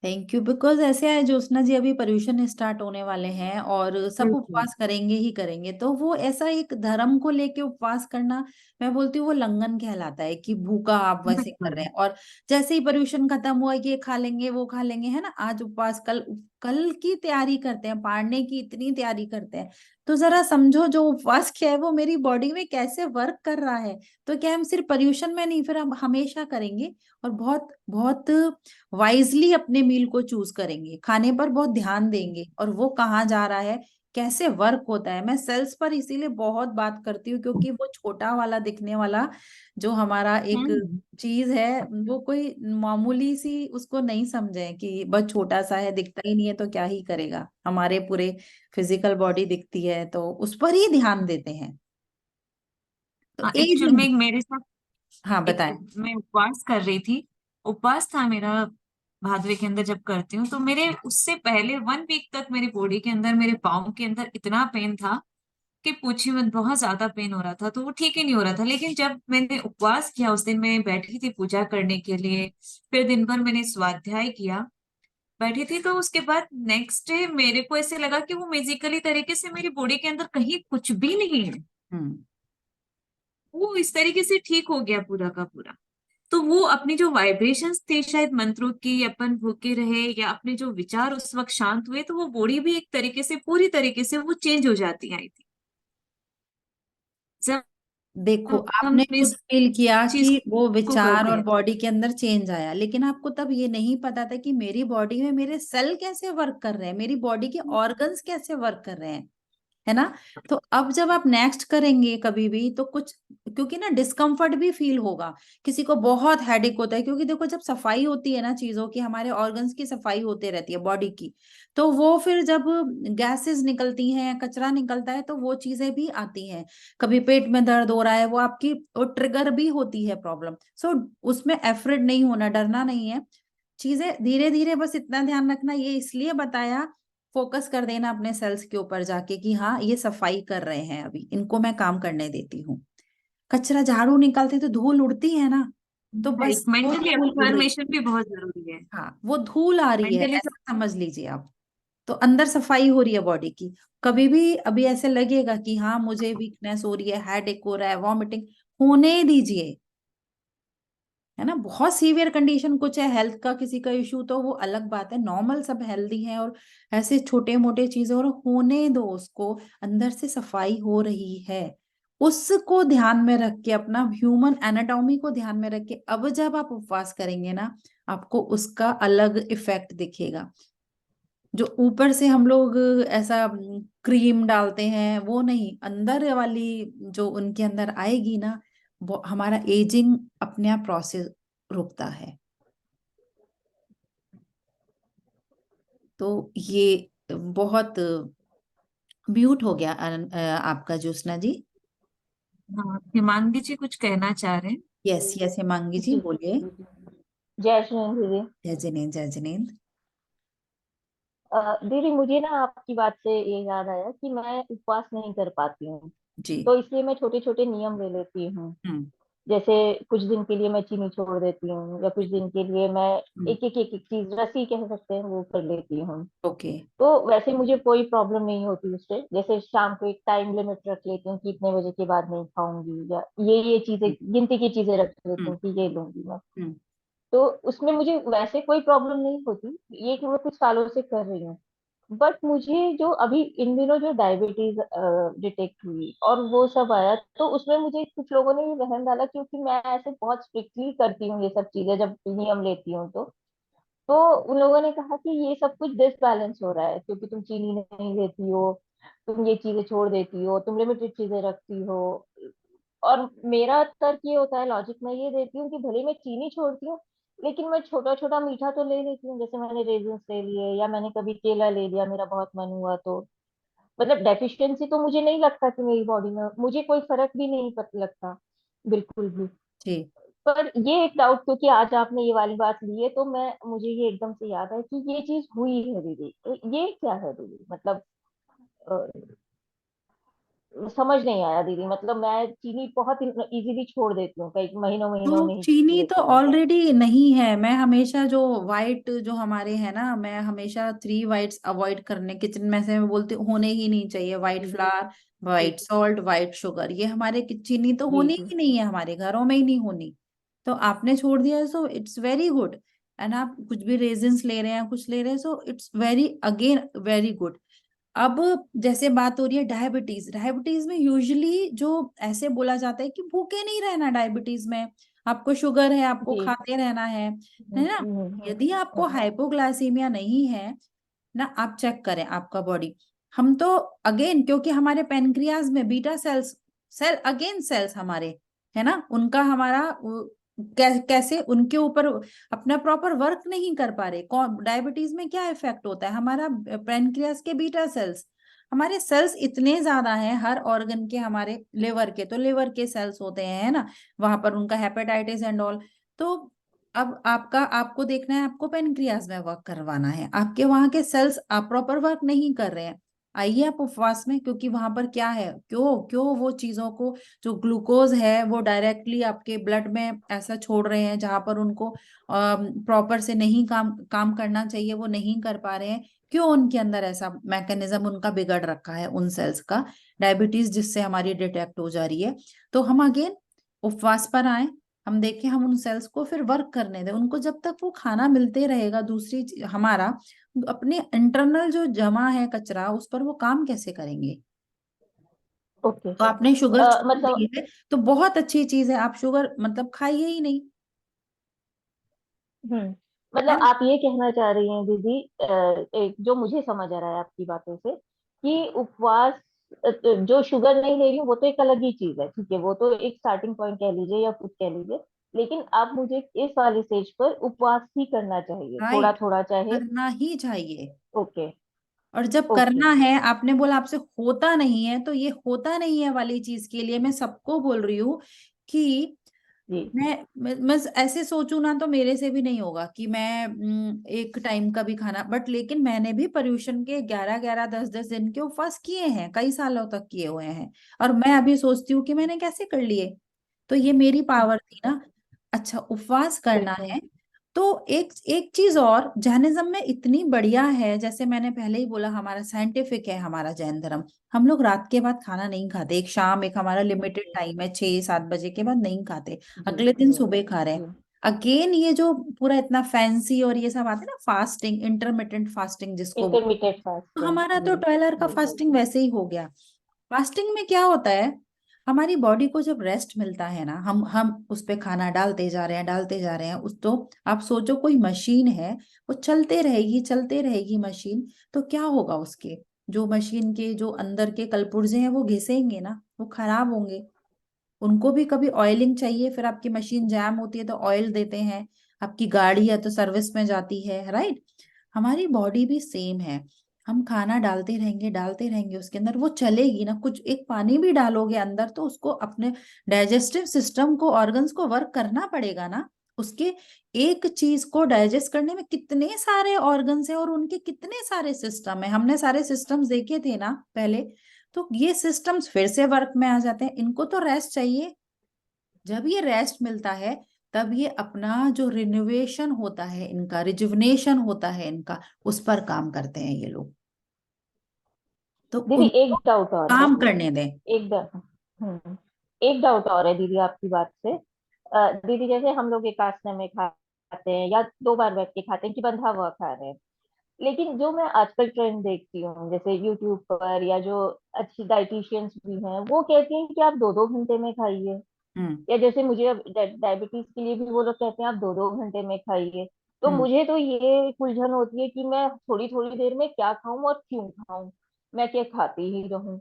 Thank you. Because ऐसे है ज्योत्सना जी, अभी पर्यूषण स्टार्ट होने वाले हैं और सब बिल्कुल। उपवास करेंगे ही करेंगे, तो वो ऐसा एक धर्म को लेके उपवास करना, मैं बोलती हूँ वो लंघन कहलाता है कि भूखा आप वैसे कर बिल्कुल। रहे हैं। और जैसे ही पर्यूषण खत्म हुआ, ये खा लेंगे वो खा लेंगे, है ना, आज उपवास, कल कल की तैयारी करते हैं, पाड़ने की इतनी तैयारी करते हैं। तो जरा समझो जो उपवास किया है वो मेरी बॉडी में कैसे वर्क कर रहा है। तो क्या हम सिर्फ पर्यूषण में नहीं, फिर हम हमेशा करेंगे। और बहुत बहुत वाइजली अपने मील को चूज करेंगे, खाने पर बहुत ध्यान देंगे, और वो कहाँ जा रहा है, कैसे वर्क होता है। मैं सेल्स पर इसीलिए बहुत बात करती हूँ, क्योंकि वो छोटा वाला दिखने वाला जो हमारा एक हम्म। चीज है, वो कोई मामूली सी उसको नहीं समझे कि बस छोटा सा है, दिखता ही नहीं है तो क्या ही करेगा। हमारे पूरे फिजिकल बॉडी दिखती है, तो उस पर ही ध्यान देते हैं। तो एक्चुअल एजिंग। में मेरे साथ हाँ, एक बताएं। मैं उपवास कर रही थी। उपवास था मेरा भादवे के अंदर जब करती हूँ, तो मेरे उससे पहले 1 वीक तक मेरी बॉडी के अंदर, मेरे पाँव के अंदर इतना पेन था कि पूछी मत, बहुत ज्यादा पेन हो रहा था, तो वो ठीक ही नहीं हो रहा था। लेकिन जब मैंने उपवास किया, उस दिन मैं बैठी थी पूजा करने के लिए, फिर दिन भर मैंने स्वाध्याय किया, बैठी थी, तो उसके बाद नेक्स्ट डे मेरे को ऐसे लगा कि वो फिजिकली तरीके से मेरी बॉडी के अंदर कहीं कुछ भी नहीं है, हम्म। वो इस तरीके से ठीक हो गया पूरा का पूरा। तो वो अपनी जो वाइब्रेशंस थे शायद मंत्रों की, अपन भूखे रहे या अपने जो विचार उस वक्त शांत हुए, तो वो बॉडी भी एक तरीके से, पूरी तरीके से वो चेंज हो जाती है आई थी। जब देखो, हम आपने खुद इस फील किया चीज कि वो को विचार करते और हैं। बॉडी के अंदर चेंज आया, लेकिन आपको तब ये नहीं पता था कि मेरी बॉडी में मेरे सेल कैसे वर्क कर रहे हैं, मेरी बॉडी के ऑर्गन्स कैसे वर्क कर रहे हैं, है ना। तो अब जब आप नेक्स्ट करेंगे कभी भी तो कुछ, क्योंकि ना डिस्कम्फर्ट भी फील होगा। किसी को बहुत हेडेक होता है, क्योंकि देखो जब सफाई होती है ना चीजों की, हमारे ऑर्गन्स की सफाई होती रहती है बॉडी की, तो वो फिर जब गैसेस निकलती हैं, कचरा निकलता है, तो वो चीजें भी आती हैं। कभी पेट में दर्द हो रहा है, वो आपकी वो ट्रिगर भी होती है प्रॉब्लम। सो उसमें एफरेड नहीं होना, डरना नहीं है। चीजें धीरे धीरे, बस इतना ध्यान रखना, ये इसलिए बताया, फोकस कर देना अपने सेल्स के ऊपर जाके कि हाँ ये सफाई कर रहे हैं, अभी इनको मैं काम करने देती हूँ। कचरा झाड़ू निकालते तो धूल उड़ती है ना, तो राइट, बस वो मेंटली धूल उड़ रही अफर्मेशन है। भी बहुत जरूरी है। हाँ, वो धूल आ रही है, मेंटली ऐसा समझ लीजिए आप। तो अंदर सफाई हो रही है बॉडी की। कभी भी अभी ऐसे लगेगा कि हाँ मुझे वीकनेस हो रही है, हेडेक हो रहा है, वॉमिटिंग, होने दीजिए, है ना। बहुत सीवियर कंडीशन कुछ है, हेल्थ का किसी का इशू, तो वो अलग बात है। नॉर्मल सब हेल्दी हैं, और ऐसे छोटे मोटे चीजें, और होने दो उसको। अंदर से सफाई हो रही है, उसको ध्यान में रख के, अपना ह्यूमन एनाटॉमी को ध्यान में रख के, अब जब आप उपवास करेंगे ना, आपको उसका अलग इफेक्ट दिखेगा। जो ऊपर से हम लोग ऐसा क्रीम डालते हैं, वो नहीं, अंदर वाली जो उनके अंदर आएगी ना, वो हमारा एजिंग अपने आप प्रोसेस रुकता है। तो ये बहुत म्यूट हो गया आपका ज्योत्सना जी। हाँ, हिमांगी जी कुछ कहना चाह रहे हैं। यस यस, हिमांगी जी जी बोलिए। जय श्री राम दीदी। जय जिनेंद्र, जय जिनेंद्र। दीदी मुझे ना आपकी बात से ये याद आया कि मैं उपवास नहीं कर पाती हूँ, जी। तो इसलिए मैं छोटे छोटे नियम ले लेती हूँ। हम्म। जैसे कुछ दिन के लिए मैं चीनी छोड़ देती हूँ, या कुछ दिन के लिए मैं हम्म। एक चीज रस्सी कह सकते हैं वो कर लेती हूँ। ओके। तो वैसे मुझे कोई प्रॉब्लम नहीं होती उससे। जैसे शाम को एक टाइम लिमिट रख लेती हूँ कि इतने बजे के बाद नहीं खाऊंगी, या ये चीजें गिनती की चीजें रख लेती हम्म। हूँ कि ये लूंगी मैं। हम्म। तो उसमें मुझे वैसे कोई प्रॉब्लम नहीं होती, ये कि मैं कुछ सालों से कर रही हूँ। बट मुझे जो अभी इन दिनों जो डायबिटीज डिटेक्ट हुई और वो सब आया, तो उसमें मुझे कुछ लोगों ने ये वहम डाला, क्योंकि मैं ऐसे बहुत स्ट्रिक्टली करती हूँ ये सब चीजें जब नियम लेती हूँ। तो उन लोगों ने कहा कि ये सब कुछ डिसबैलेंस हो रहा है, क्योंकि तुम चीनी नहीं लेती हो, तुम ये चीजें छोड़ देती हो, तुम लिमिटेड चीजें रखती हो। और मेरा तर्क ये होता है, लॉजिक मैं ये देती हूँ कि भले मैं चीनी छोड़ती हूँ, लेकिन मैं छोटा छोटा मीठा तो ले लेती हूँ। जैसे मैंने रेजिन्स ले लिए, या मैंने कभी केला ले लिया, मेरा बहुत मन हुआ तो। मतलब डेफिशिएंसी तो मुझे नहीं लगता कि मेरी बॉडी में, मुझे कोई फर्क भी नहीं लगता, बिल्कुल भी। जी। पर ये एक डाउट, क्योंकि आज आपने ये वाली बात ली है, तो मैं मुझे ये एकदम से याद है कि ये चीज हुई है दीदी। तो ये क्या है दीदी, मतलब समझ नहीं आया दीदी। मतलब मैं चीनी बहुत इजीली छोड़ देती हूँ, कई महीनों महीनों तो नहीं चीनी तो लेती हूँ मैं। ऑलरेडी नहीं है। मैं हमेशा जो वाइट जो हमारे हैं ना, मैं हमेशा 3 वाइट्स अवॉइड करने किचन में से मैं बोलती हूँ, होने ही नहीं चाहिए। वाइट जी फ्लावर, जी वाइट सॉल्ट, वाइट शुगर, ये हमारे चीनी तो जी होनी जी ही नहीं है, हमारे घरों में ही नहीं होनी। तो आपने छोड़ दिया so it's very good. And आप कुछ भी रेजिन्स ले रहे हैं, कुछ ले रहे हैं, so it's very again very good. अब जैसे बात हो रही है डायबिटीज, डायबिटीज में यूजुअली जो ऐसे बोला जाता है कि भूखे नहीं रहना डायबिटीज में, आपको शुगर है, आपको जी। खाते रहना है ना। यदि आपको हम्म। हाइपोग्लाइसीमिया नहीं है ना, आप चेक करें आपका बॉडी। हम तो अगेन, क्योंकि हमारे पेनक्रियाज में बीटा सेल्स, अगेन सेल्स हमारे है ना, उनका हमारा कैसे उनके ऊपर अपना प्रॉपर वर्क नहीं कर पा रहे। कौन डायबिटीज में क्या इफेक्ट होता है, हमारा पेनक्रियास के बीटा सेल्स। हमारे सेल्स इतने ज्यादा हैं हर ऑर्गन के, हमारे लिवर के तो लिवर के सेल्स होते हैं है ना, वहां पर उनका हेपेटाइटिस एंड ऑल। तो अब आपको देखना है, आपको पेनक्रियास में वर्क करवाना है, आपके वहां के सेल्स आप प्रॉपर वर्क नहीं कर रहे हैं। आइए आप उपवास में, क्योंकि वहां पर क्या है, क्यों क्यों वो चीजों को, जो ग्लूकोज है वो डायरेक्टली आपके ब्लड में ऐसा छोड़ रहे हैं जहां पर उनको प्रॉपर से नहीं काम काम करना चाहिए, वो नहीं कर पा रहे हैं। क्यों उनके अंदर ऐसा मैकेनिज्म उनका बिगड़ रखा है उन सेल्स का, डायबिटीज जिससे हमारी डिटेक्ट हो जा रही है। तो हम अगेन उपवास पर आए, हम देखें, हम उन सेल्स को फिर वर्क करने दें उनको। जब तक वो खाना मिलते रहेगा, दूसरी हमारा अपने इंटरनल जो जमा है कचरा, उस पर वो काम कैसे करेंगे। ओके। तो आपने शुगर छोड़ मतलब दी है तो बहुत अच्छी चीज है, आप शुगर मतलब खाइए ही नहीं, हम्म है मतलब ना। आप ये कहना चाह रही हैं दीदी, एक जो मुझे समझ आ रहा है आपकी बातों से, कि उपवास, जो शुगर नहीं ले रही हूँ वो तो एक अलग ही चीज है, ठीक है, वो तो एक स्टार्टिंग पॉइंट कह लीजिए या कुछ कह लीजिए। लेकिन आप मुझे इस वाले स्टेज पर उपवास ही करना चाहिए, थोड़ा राइट, थोड़ा चाहे। करना ही चाहिए। ओके और जब ओके। करना है, आपने बोला आपसे होता नहीं है, तो ये होता नहीं है वाली चीज के लिए मैं सबको बोल रही हूँ कि जी मैं ऐसे सोचूं ना, तो मेरे से भी नहीं होगा कि मैं एक टाइम का भी खाना, बट लेकिन मैंने भी पर्यूषण के 11-11 10-10 दिन के उपवास किए हैं, कई सालों तक किए हुए हैं। और मैं अभी सोचती हूँ कि मैंने कैसे कर लिए, तो ये मेरी पावर थी ना। अच्छा, उपवास करना बिल्कुल। है। तो एक एक चीज और, जैनिज्म में इतनी बढ़िया है, जैसे मैंने पहले ही बोला, हमारा साइंटिफिक है हमारा जैन धर्म। हम लोग रात के बाद खाना नहीं खाते, एक शाम, एक हमारा लिमिटेड जी टाइम है, 6-7 बजे के बाद नहीं खाते, जी अगले दिन जी सुबह खा रहे जी हैं। अगेन ये जो पूरा इतना फैंसी और ये सब आते हैं ना, फास्टिंग, इंटरमिटेंट फास्टिंग जिसको इंटरमीडिएट तो फास्टिंग। हमारा तो जी 12 आवर का जी फास्टिंग वैसे ही हो गया। फास्टिंग में क्या होता है, हमारी बॉडी को जब रेस्ट मिलता है ना, हम उस पे खाना डालते जा रहे हैं, डालते जा रहे हैं उस, तो आप सोचो कोई मशीन है, वो चलते रहेगी मशीन, तो क्या होगा उसके, जो मशीन के जो अंदर के कलपुर्जे हैं वो घिसेंगे ना, वो खराब होंगे। उनको भी कभी ऑयलिंग चाहिए, फिर आपकी मशीन जैम होती है तो ऑयल देते हैं, आपकी गाड़ी है तो सर्विस में जाती है, राइट। हमारी बॉडी भी सेम है। हम खाना डालते रहेंगे उसके अंदर, वो चलेगी ना। कुछ एक पानी भी डालोगे अंदर तो उसको अपने डाइजेस्टिव सिस्टम को, ऑर्गन्स को वर्क करना पड़ेगा ना। उसके एक चीज को डाइजेस्ट करने में कितने सारे ऑर्गन्स हैं और उनके कितने सारे सिस्टम है। हमने सारे सिस्टम्स देखे थे ना पहले। तो ये सिस्टम्स फिर से वर्क में आ जाते हैं। इनको तो रेस्ट चाहिए। जब ये रेस्ट मिलता है तब ये अपना जो रिन्यूएशन होता है, इनका रिजुवनेशन होता है इनका, उस पर काम करते हैं ये लोग। तो दीदी एक उनको डाउट और है। काम करने दें। एक डाउट एक डाउट और है दीदी आपकी बात से। दीदी जैसे हम लोग एक आसने में खाते हैं या 2 बार बैठ के खाते हैं कि बंधा हुआ खा रहे हैं, लेकिन जो मैं आजकल ट्रेंड देखती हूँ जैसे यूट्यूब पर, या जो अच्छी डाइटिशियंस भी हैं वो कहती हैं कि आप 2-2 घंटे में खाइए। हम्म। या जैसे मुझे अब डायबिटीज के लिए भी वो लोग कहते हैं आप 2-2 घंटे में खाइए। तो हम्म। मुझे तो ये उलझन होती है कि मैं थोड़ी थोड़ी देर में क्या खाऊं और क्यों खाऊं, मैं क्या खाती ही रहूं।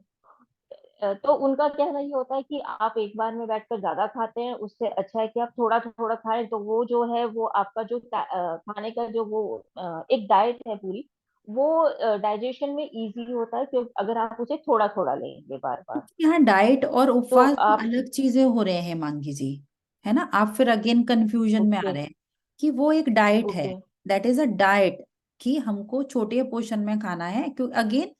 तो उनका कहना ये होता है कि आप एक बार में बैठकर ज्यादा खाते हैं, उससे अच्छा है कि आप थोड़ा थोड़ा खाएं। तो वो जो है वो आपका जो खाने का जो वो एक डाइट है पूरी, वो डाइजेशन में इजी होता है क्योंकि अगर आप उसे थोड़ा थोड़ा लेंगे बार बार। यहाँ डाइट और तो उपवास भी आप अलग चीजें हो रहे हैं मांगी जी, है ना। आप फिर अगेन कंफ्यूजन में आ ओके रहे हैं कि वो एक डाइट है। Okay that is a diet कि हमको छोटे पोर्शन में खाना है, क्योंकि अगेन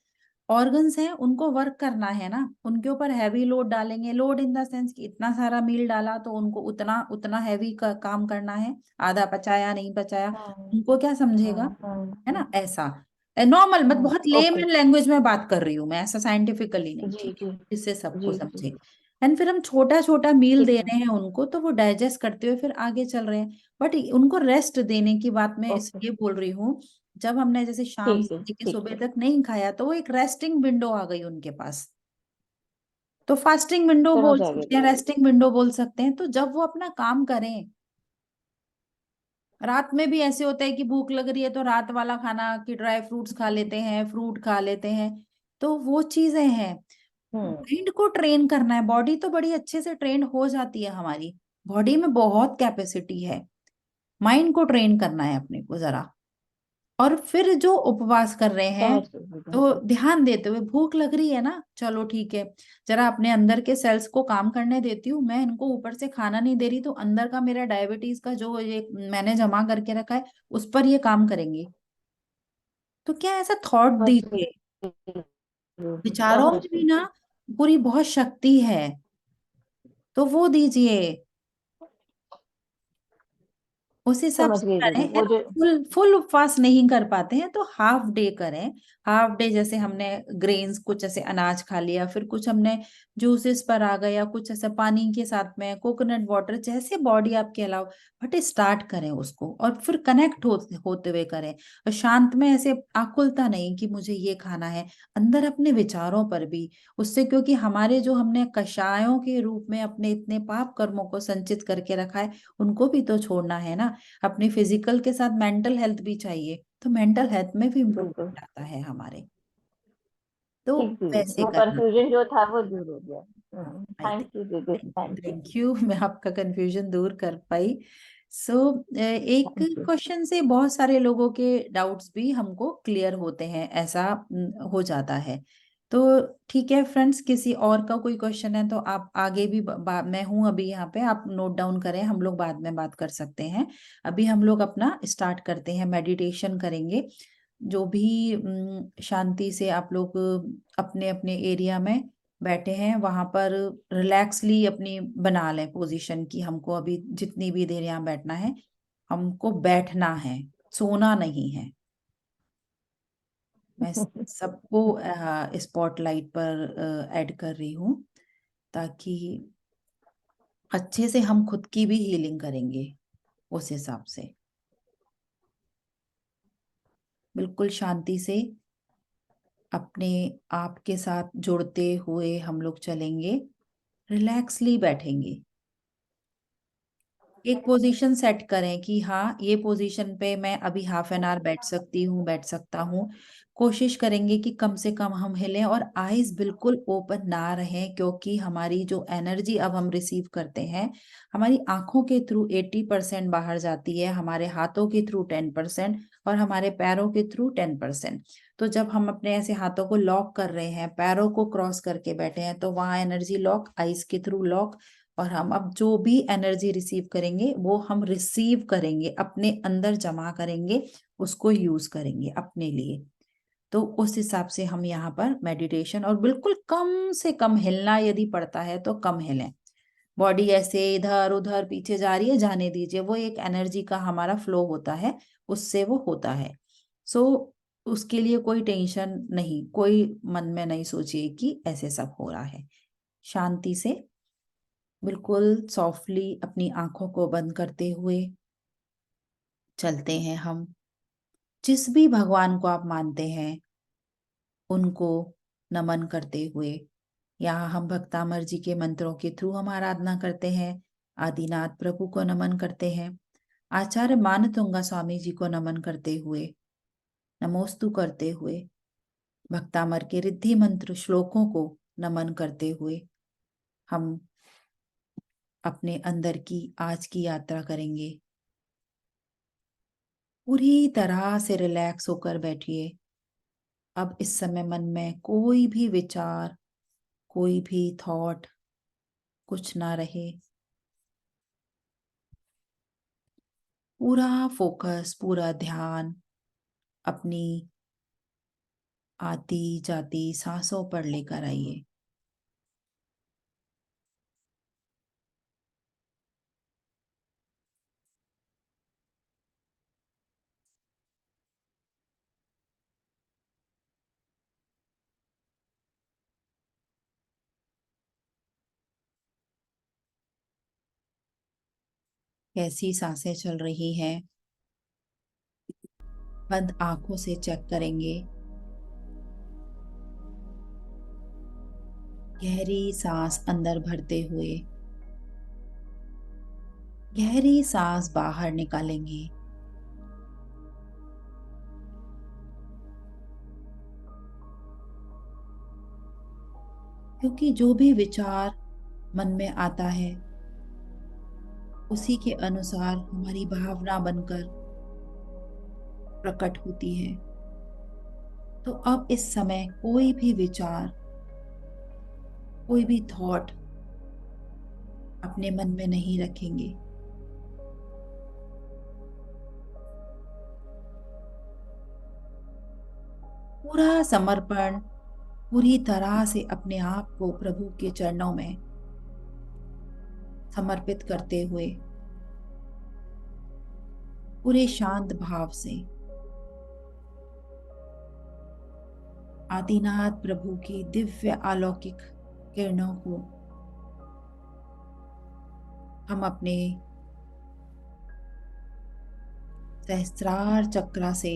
ऑर्गन्स हैं, उनको वर्क करना है ना। उनके ऊपर हैवी लोड डालेंगे, लोड इन द सेंस कि इतना सारा मील डाला तो उनको उतना उतना हैवी का काम करना है। आधा पचाया नहीं पचाया, हाँ उनको क्या समझेगा, हाँ हाँ है ना। ऐसा नॉर्मल मत, हाँ बहुत ओके लेमन लैंग्वेज में बात कर रही हूँ मैं, ऐसा साइंटिफिकली नहीं, जी ठीक है, जी जिससे सबको जी जी समझे। एंड फिर हम छोटा छोटा मील ठीक दे है रहे हैं उनको, तो वो डाइजेस्ट करते हुए फिर आगे चल रहे हैं। बट उनको रेस्ट देने की बात मैं ओके इसलिए बोल रही हूँ, जब हमने जैसे शाम ठीक से है लेके ठीक सुबह है तक नहीं खाया तो वो एक रेस्टिंग विंडो आ गई उनके पास। तो फास्टिंग विंडो समझ बोल आ गया सकते हैं, दीदी। रेस्टिंग विंडो बोल सकते हैं। तो जब वो अपना काम करें, रात में भी ऐसे होता है कि भूख लग रही है तो रात वाला खाना, कि ड्राई फ्रूट्स खा लेते हैं, फ्रूट खा लेते हैं। तो वो चीजें हैं। हम्म माइंड को ट्रेन करना है। बॉडी तो बड़ी अच्छे से ट्रेन हो जाती है हमारी, बॉडी में बहुत कैपेसिटी है। माइंड को ट्रेन करना है अपने को जरा। और फिर जो उपवास कर रहे हैं, समझ गई दीदी। तो ध्यान देते हुए, भूख लग रही है ना, चलो ठीक है, जरा अपने अंदर के सेल्स को काम करने देती हूँ मैं, इनको ऊपर से खाना नहीं दे रही, तो अंदर का मेरा डायबिटीज का जो ये मैंने जमा करके रखा है, उस पर ये काम करेंगे। तो क्या ऐसा थॉट समझ दीजिए। गई दीदी, विचारों समझ में भी गई। ना पूरी बहुत शक्ति है, तो वो दीजिए, उस हिसाब समझ से गई करें। दीदी है वो ना। जो फुल फुल उपवास नहीं कर पाते हैं तो हाफ डे करें। हाफ डे जैसे हमने ग्रेन्स, कुछ ऐसे अनाज खा लिया, फिर कुछ हमने जूसेस पर आ गया, कुछ ऐसा पानी के साथ में कोकोनट वाटर, जैसे बॉडी आपके अलाउ। बट स्टार्ट करें उसको और फिर कनेक्ट होते हुए करें। और शांत में ऐसे आकुलता नहीं कि मुझे ये खाना है, अंदर अपने विचारों पर भी। उससे क्योंकि हमारे जो हमने कषायों के रूप में अपने इतने पाप कर्मों को संचित करके रखा है, उनको भी तो छोड़ना है ना। अपनी फिजिकल के साथ मेंटल हेल्थ भी चाहिए, तो मेंटल हेल्थ में भी बिल्कुल इम्प्रूवमेंट आता है हमारे। तो ठीक दीदी, वैसे वो करना। कंफ्यूजन जो था वो दूर हो गया। आई थैंक यू दीदी, think, thank you thank you, मैं आपका कंफ्यूजन दूर कर पाई। सो एक थैंक यू। क्वेश्चन से बहुत सारे लोगों के डाउट्स भी हमको क्लियर होते हैं, ऐसा हो जाता है। तो ठीक है फ्रेंड्स, किसी और का कोई क्वेश्चन है तो आप आगे भी मैं हूं अभी यहाँ पे, आप नोट डाउन करें, हम लोग बाद में बात कर सकते हैं। अभी हम लोग अपना स्टार्ट करते हैं, मेडिटेशन करेंगे। जो भी शांति से आप लोग अपने अपने एरिया में बैठे हैं वहां पर रिलैक्सली अपनी बना लें पोजीशन, की हमको अभी जितनी भी देर यहाँ बैठना है, हमको बैठना है, सोना नहीं है। मैं सबको स्पॉटलाइट पर ऐड कर रही हूँ, ताकि अच्छे से हम खुद की भी हीलिंग करेंगे उस हिसाब से। बिल्कुल शांति से अपने आप के साथ जुड़ते हुए हम लोग चलेंगे, रिलैक्सली बैठेंगे। एक पोजीशन सेट करें कि हाँ, ये पोजीशन पे मैं अभी हाफ एन आवर बैठ सकती हूँ, बैठ सकता हूँ। कोशिश करेंगे कि कम से कम हम हिलें और आईज बिल्कुल ओपन ना रहें, क्योंकि हमारी जो एनर्जी अब हम रिसीव करते हैं, हमारी आंखों के थ्रू 80% बाहर जाती है, हमारे हाथों के थ्रू 10% और हमारे पैरों के थ्रू 10%। तो जब हम अपने ऐसे हाथों को लॉक कर रहे हैं, पैरों को क्रॉस करके बैठे हैं, तो वहां एनर्जी लॉक, आईज के थ्रू लॉक, और हम अब जो भी एनर्जी रिसीव करेंगे वो हम रिसीव करेंगे, अपने अंदर जमा करेंगे, उसको यूज करेंगे अपने लिए। तो उस हिसाब से हम यहाँ पर मेडिटेशन, और बिल्कुल कम से कम हिलना, यदि पड़ता है तो कम हिलें। बॉडी ऐसे इधर उधर पीछे जा रही है, जाने दीजिए, वो एक एनर्जी का हमारा फ्लो होता है, उससे वो होता है। सो उसके लिए कोई टेंशन नहीं, कोई मन में नहीं सोचिए कि ऐसे सब हो रहा है। शांति से बिल्कुल सॉफ्टली अपनी आंखों को बंद करते हुए चलते हैं हम। जिस भी भगवान को आप मानते हैं उनको नमन करते हुए, यहाँ हम भक्तामर जी के मंत्रों के थ्रू हम आराधना करते हैं। आदिनाथ प्रभु को नमन करते हैं। आचार्य मानतुंगा स्वामी जी को नमन करते हुए, नमोस्तु करते हुए, भक्तामर के रिद्धि मंत्र श्लोकों को नमन करते हुए हम अपने अंदर की आज की यात्रा करेंगे। पूरी तरह से रिलैक्स होकर बैठिए। अब इस समय मन में कोई भी विचार, कोई भी थॉट कुछ ना रहे। पूरा फोकस, पूरा ध्यान अपनी आती जाती सांसों पर लेकर आइए। कैसी सांसें चल रही हैं, बंद आंखों से चेक करेंगे। गहरी सांस अंदर भरते हुए गहरी सांस बाहर निकालेंगे। क्योंकि जो भी विचार मन में आता है उसी के अनुसार हमारी भावना बनकर प्रकट होती है। तो अब इस समय कोई भी विचार, कोई भी थॉट अपने मन में नहीं रखेंगे। पूरा समर्पण, पूरी तरह से अपने आप को प्रभु के चरणों में समर्पित करते हुए पूरे शांत भाव से आदिनाथ प्रभु की दिव्य अलौकिक किरणों को हम अपने सहस्त्रार चक्र से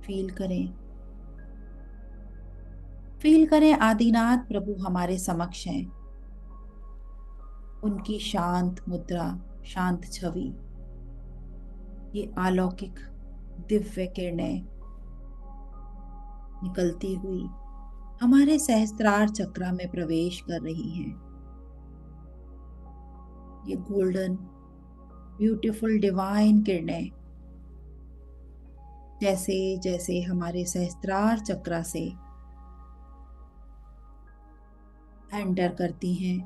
फील करें। फील करें आदिनाथ प्रभु हमारे समक्ष हैं। उनकी शांत मुद्रा, शांत छवि, ये अलौकिक दिव्य किरणें निकलती हुई हमारे सहस्त्रार चक्र में प्रवेश कर रही हैं। ये गोल्डन ब्यूटीफुल डिवाइन किरणें जैसे जैसे हमारे सहस्त्रार चक्र से एंटर करती हैं,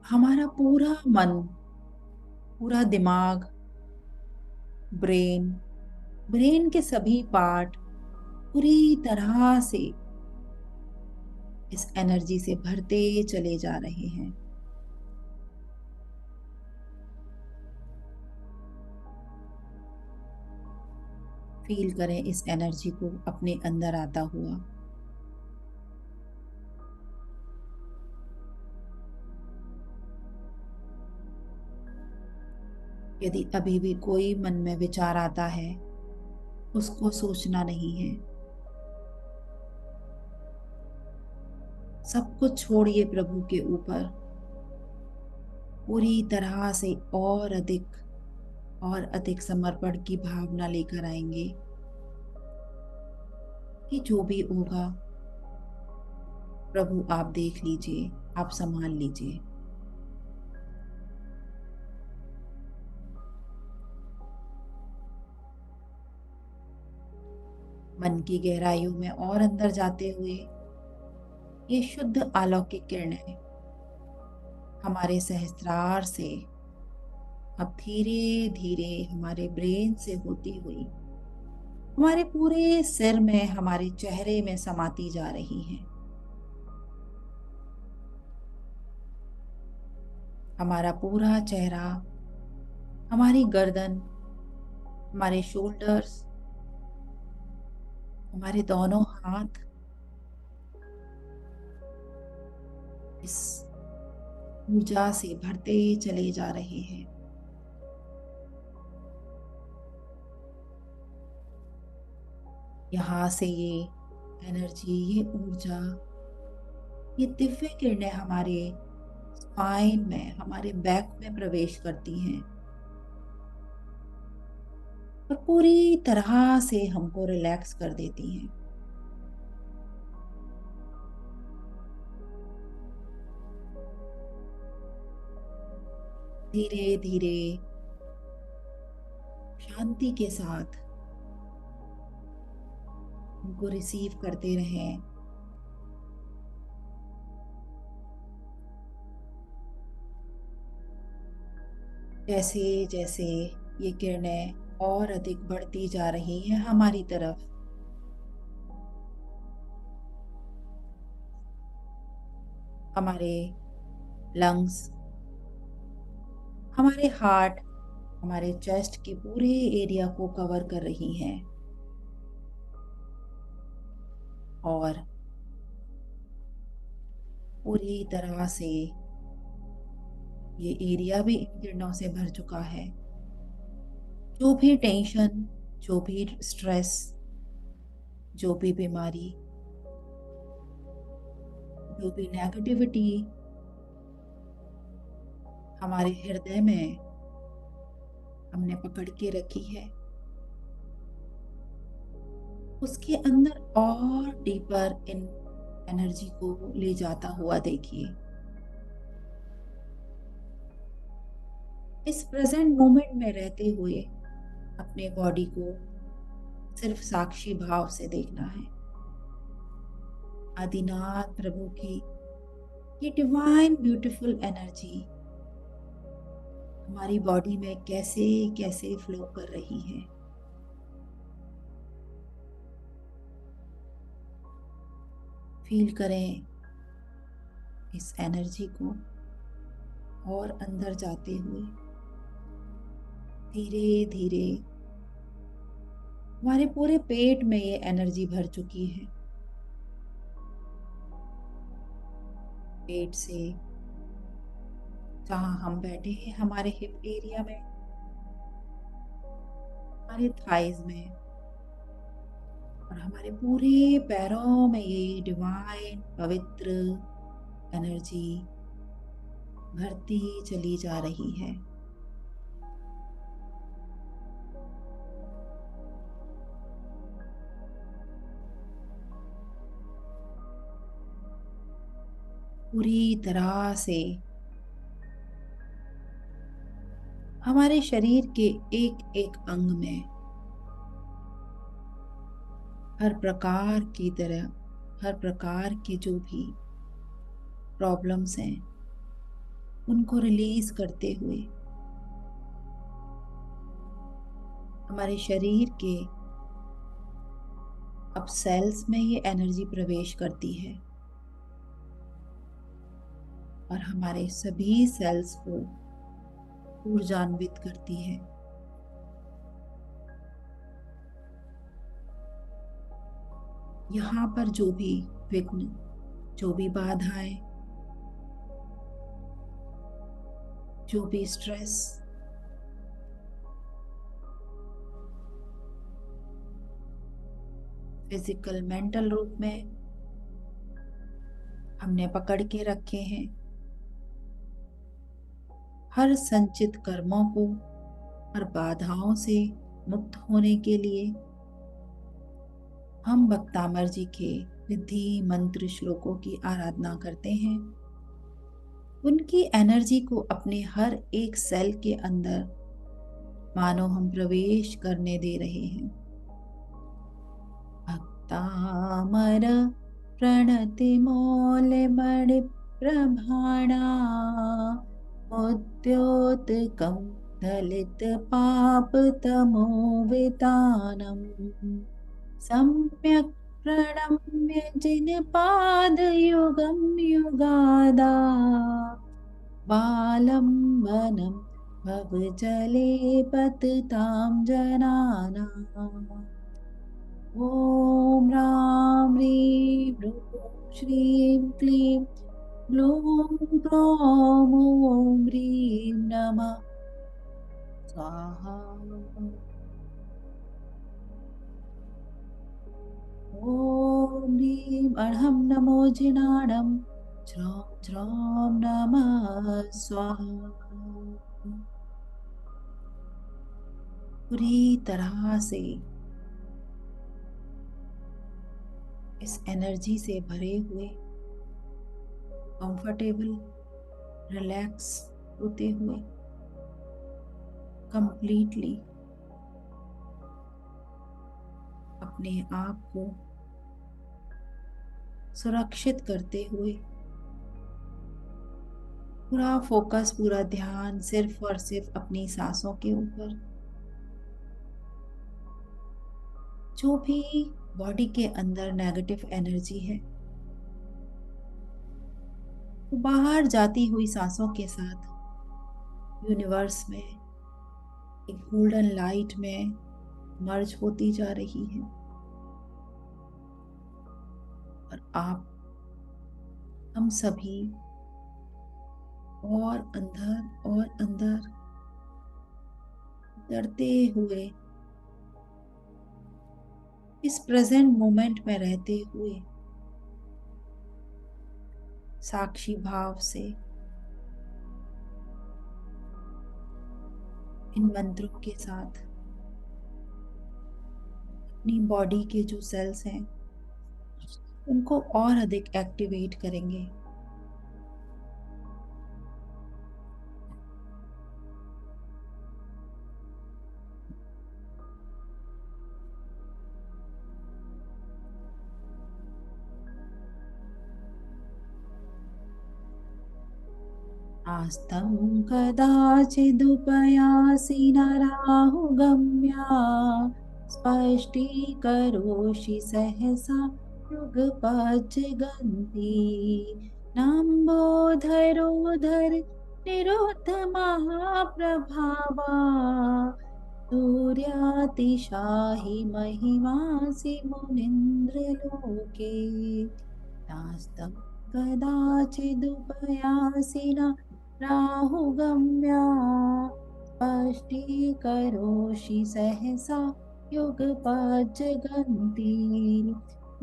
हमारा पूरा मन, पूरा दिमाग, ब्रेन के सभी पार्ट पूरी तरह से इस एनर्जी से भरते चले जा रहे हैं। फील करें इस एनर्जी को अपने अंदर आता हुआ। यदि अभी भी कोई मन में विचार आता है, उसको सोचना नहीं है। सब कुछ छोड़िए प्रभु के ऊपर। पूरी तरह से और अधिक समर्पण की भावना लेकर आएंगे कि जो भी होगा प्रभु आप देख लीजिए, आप संभाल लीजिए। मन की गहराइयों में और अंदर जाते हुए ये शुद्ध अलौकिक किरणें हमारे सहस्त्रार से अब धीरे धीरे हमारे ब्रेन से होती हुई हमारे पूरे सिर में, हमारे चेहरे में समाती जा रही हैं। हमारा पूरा चेहरा, हमारी गर्दन, हमारे शोल्डर्स, हमारे दोनों हाथ इस ऊर्जा से भरते चले जा रहे हैं। यहाँ से ये एनर्जी, ये ऊर्जा, ये दिव्य किरणें हमारे स्पाइन में, हमारे बैक में प्रवेश करती हैं और पूरी तरह से हमको रिलैक्स कर देती हैं। धीरे धीरे शांति के साथ उनको रिसीव करते रहें। जैसे जैसे ये किरणें और अधिक बढ़ती जा रही हैं हमारी तरफ, हमारे लंग्स, हमारे हार्ट, हमारे चेस्ट के पूरे एरिया को कवर कर रही हैं और पूरी तरह से ये एरिया भी इन किरणों से भर चुका है। जो भी टेंशन, जो भी स्ट्रेस, जो भी बीमारी, जो भी नेगेटिविटी हमारे हृदय में हमने पकड़ के रखी है, उसके अंदर और डीपर इन एनर्जी को ले जाता हुआ देखिए। इस प्रेजेंट मोमेंट में रहते हुए अपने बॉडी को सिर्फ साक्षी भाव से देखना है। आदिनाथ प्रभु की ये डिवाइन ब्यूटीफुल एनर्जी हमारी बॉडी में कैसे कैसे फ्लो कर रही है। फील करें इस एनर्जी को और अंदर जाते हुए धीरे धीरे हमारे पूरे पेट में ये एनर्जी भर चुकी है। पेट से जहाँ हम बैठे हैं, हमारे हिप एरिया में, हमारे थाइज में और हमारे पूरे पैरों में ये डिवाइन पवित्र एनर्जी भरती चली जा रही है। पूरी तरह से हमारे शरीर के एक एक अंग में हर प्रकार की तरह, हर प्रकार के जो भी प्रॉब्लम्स हैं उनको रिलीज करते हुए हमारे शरीर के अब सेल्स में ये एनर्जी प्रवेश करती है और हमारे सभी सेल्स को ऊर्जान्वित करती है। यहाँ पर जो भी विघ्न, जो भी बाधाएं, जो भी स्ट्रेस, फिजिकल मेंटल रूप में हमने पकड़ के रखे हैं, हर संचित कर्मों को, हर बाधाओं से मुक्त होने के लिए हम भक्तामर जी के रिद्धि मंत्र श्लोकों की आराधना करते हैं। उनकी एनर्जी को अपने हर एक सेल के अंदर मानो हम प्रवेश करने दे रहे हैं। भक्तामर प्रणति मौल मणि प्रभाणा उद्योतकं दलित पाप तमोवितानम् सम्यक् प्रणम्य जिन पाद युगं युगादा बालम्बनं भवजले पतितां जनानाम्। ॐ रां ह्रीं ह्रूं श्रीं क्लीं ग्लूं ग्लौं ॐ ह्रीं नमः स्वाहा। ॐ ह्रीं अर्हं नमो जिनाणं ज्रौं ज्रौं नमः स्वाहा। पूरी तरह से इस एनर्जी से भरे हुए, कंफर्टेबल, रिलैक्स होते हुए कंप्लीटली अपने आप को सुरक्षित करते हुए पूरा फोकस, पूरा ध्यान सिर्फ और सिर्फ अपनी सांसों के ऊपर। जो भी बॉडी के अंदर नेगेटिव एनर्जी है वो बाहर जाती हुई सांसों के साथ यूनिवर्स में एक गोल्डन लाइट में मर्ज होती जा रही है और आप, हम सभी और अंदर उतरते हुए इस प्रेजेंट मोमेंट में रहते हुए साक्षी भाव से इन मंत्रों के साथ अपनी बॉडी के जो सेल्स हैं उनको और अधिक एक्टिवेट करेंगे। आस्तं कदाचिदुपयासि नराहुगम्या स्पष्टीकरोषि सहसा युगपज्जगन्ति नम्बोधरोधर निरुद्ध महाप्रभावा सूर्यातिशाहि महिमासि मुनीन्द्रलोके नास्तं कदाचिदुपयासि न राहुगम्या स्पष्टीकरोषि सहसा युगपज्जगन्ति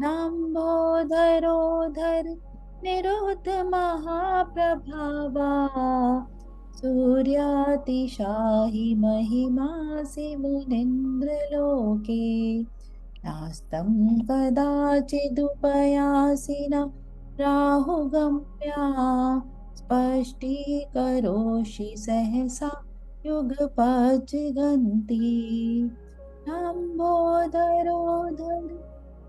नम्बोधरोधर निरुद्ध महाप्रभावा सूर्यातिशाहि महिमासि मुनीन्द्रलोके नास्तं कदाचिदुपयासि न राहुगम्या स्पष्टीकरोषि सहसा युगपज्जगन्ति नम्बोधरोधर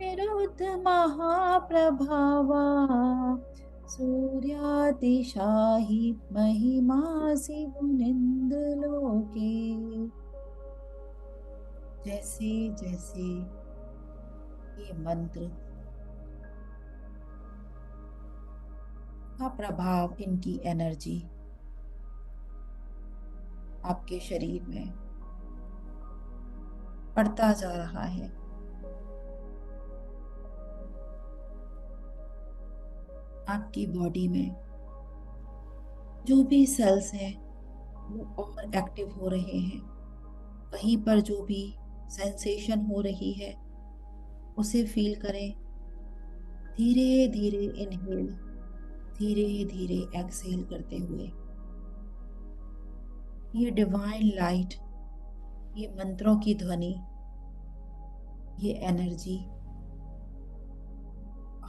निरुद्ध महाप्रभावा सूर्यातिशाहि महिमासि मुनीन्द्रलोके। जैसे जैसे ये मंत्र का प्रभाव, इनकी एनर्जी आपके शरीर में पड़ता जा रहा है, आपकी बॉडी में जो भी सेल्स हैं वो और एक्टिव हो रहे हैं। कहीं पर जो भी सेंसेशन हो रही है उसे फील करें। धीरे धीरे इनहेल, धीरे धीरे एक्सहेल करते हुए ये डिवाइन लाइट, ये मंत्रों की ध्वनि, ये एनर्जी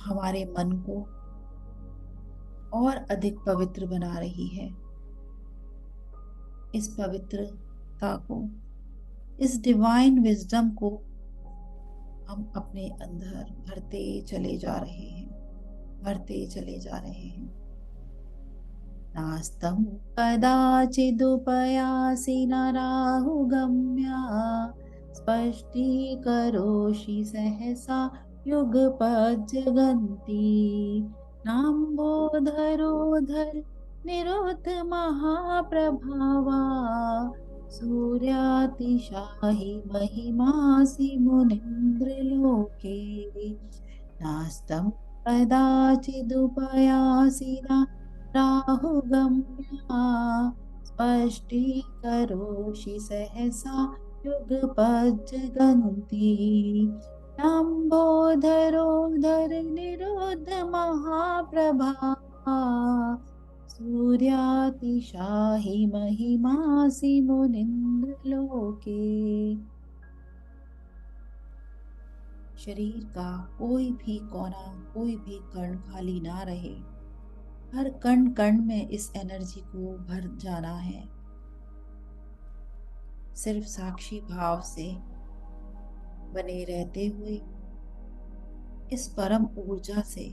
हमारे मन को और अधिक पवित्र बना रही है। इस पवित्रता को, इस डिवाइन विजडम को हम अपने अंदर भरते चले जा रहे हैं, भरते चले जा रहे हैं। नास्तं कदाचिदुपयासि न राहुगम्या स्पष्टीकरोषि सहसा युगपज्जगन्ति नाम्बोधरोधर निरुद्ध महाप्रभावा सूर्यातिशायि महिमासि मुनीन्द्रलोके नास्तं कदाचिदुपयासि न राहुगम्या स्पष्टीकरोषि सहसा युगपज्जगन्ति लम्बोदरोदर निरुद्ध महाप्रभा सूर्यातिशायि महिमासि मुनीन्द्रलोके। शरीर का कोई भी कोना, कोई भी कण खाली ना रहे। हर कण कण में इस एनर्जी को भर जाना है। सिर्फ साक्षी भाव से बने रहते हुए इस परम ऊर्जा से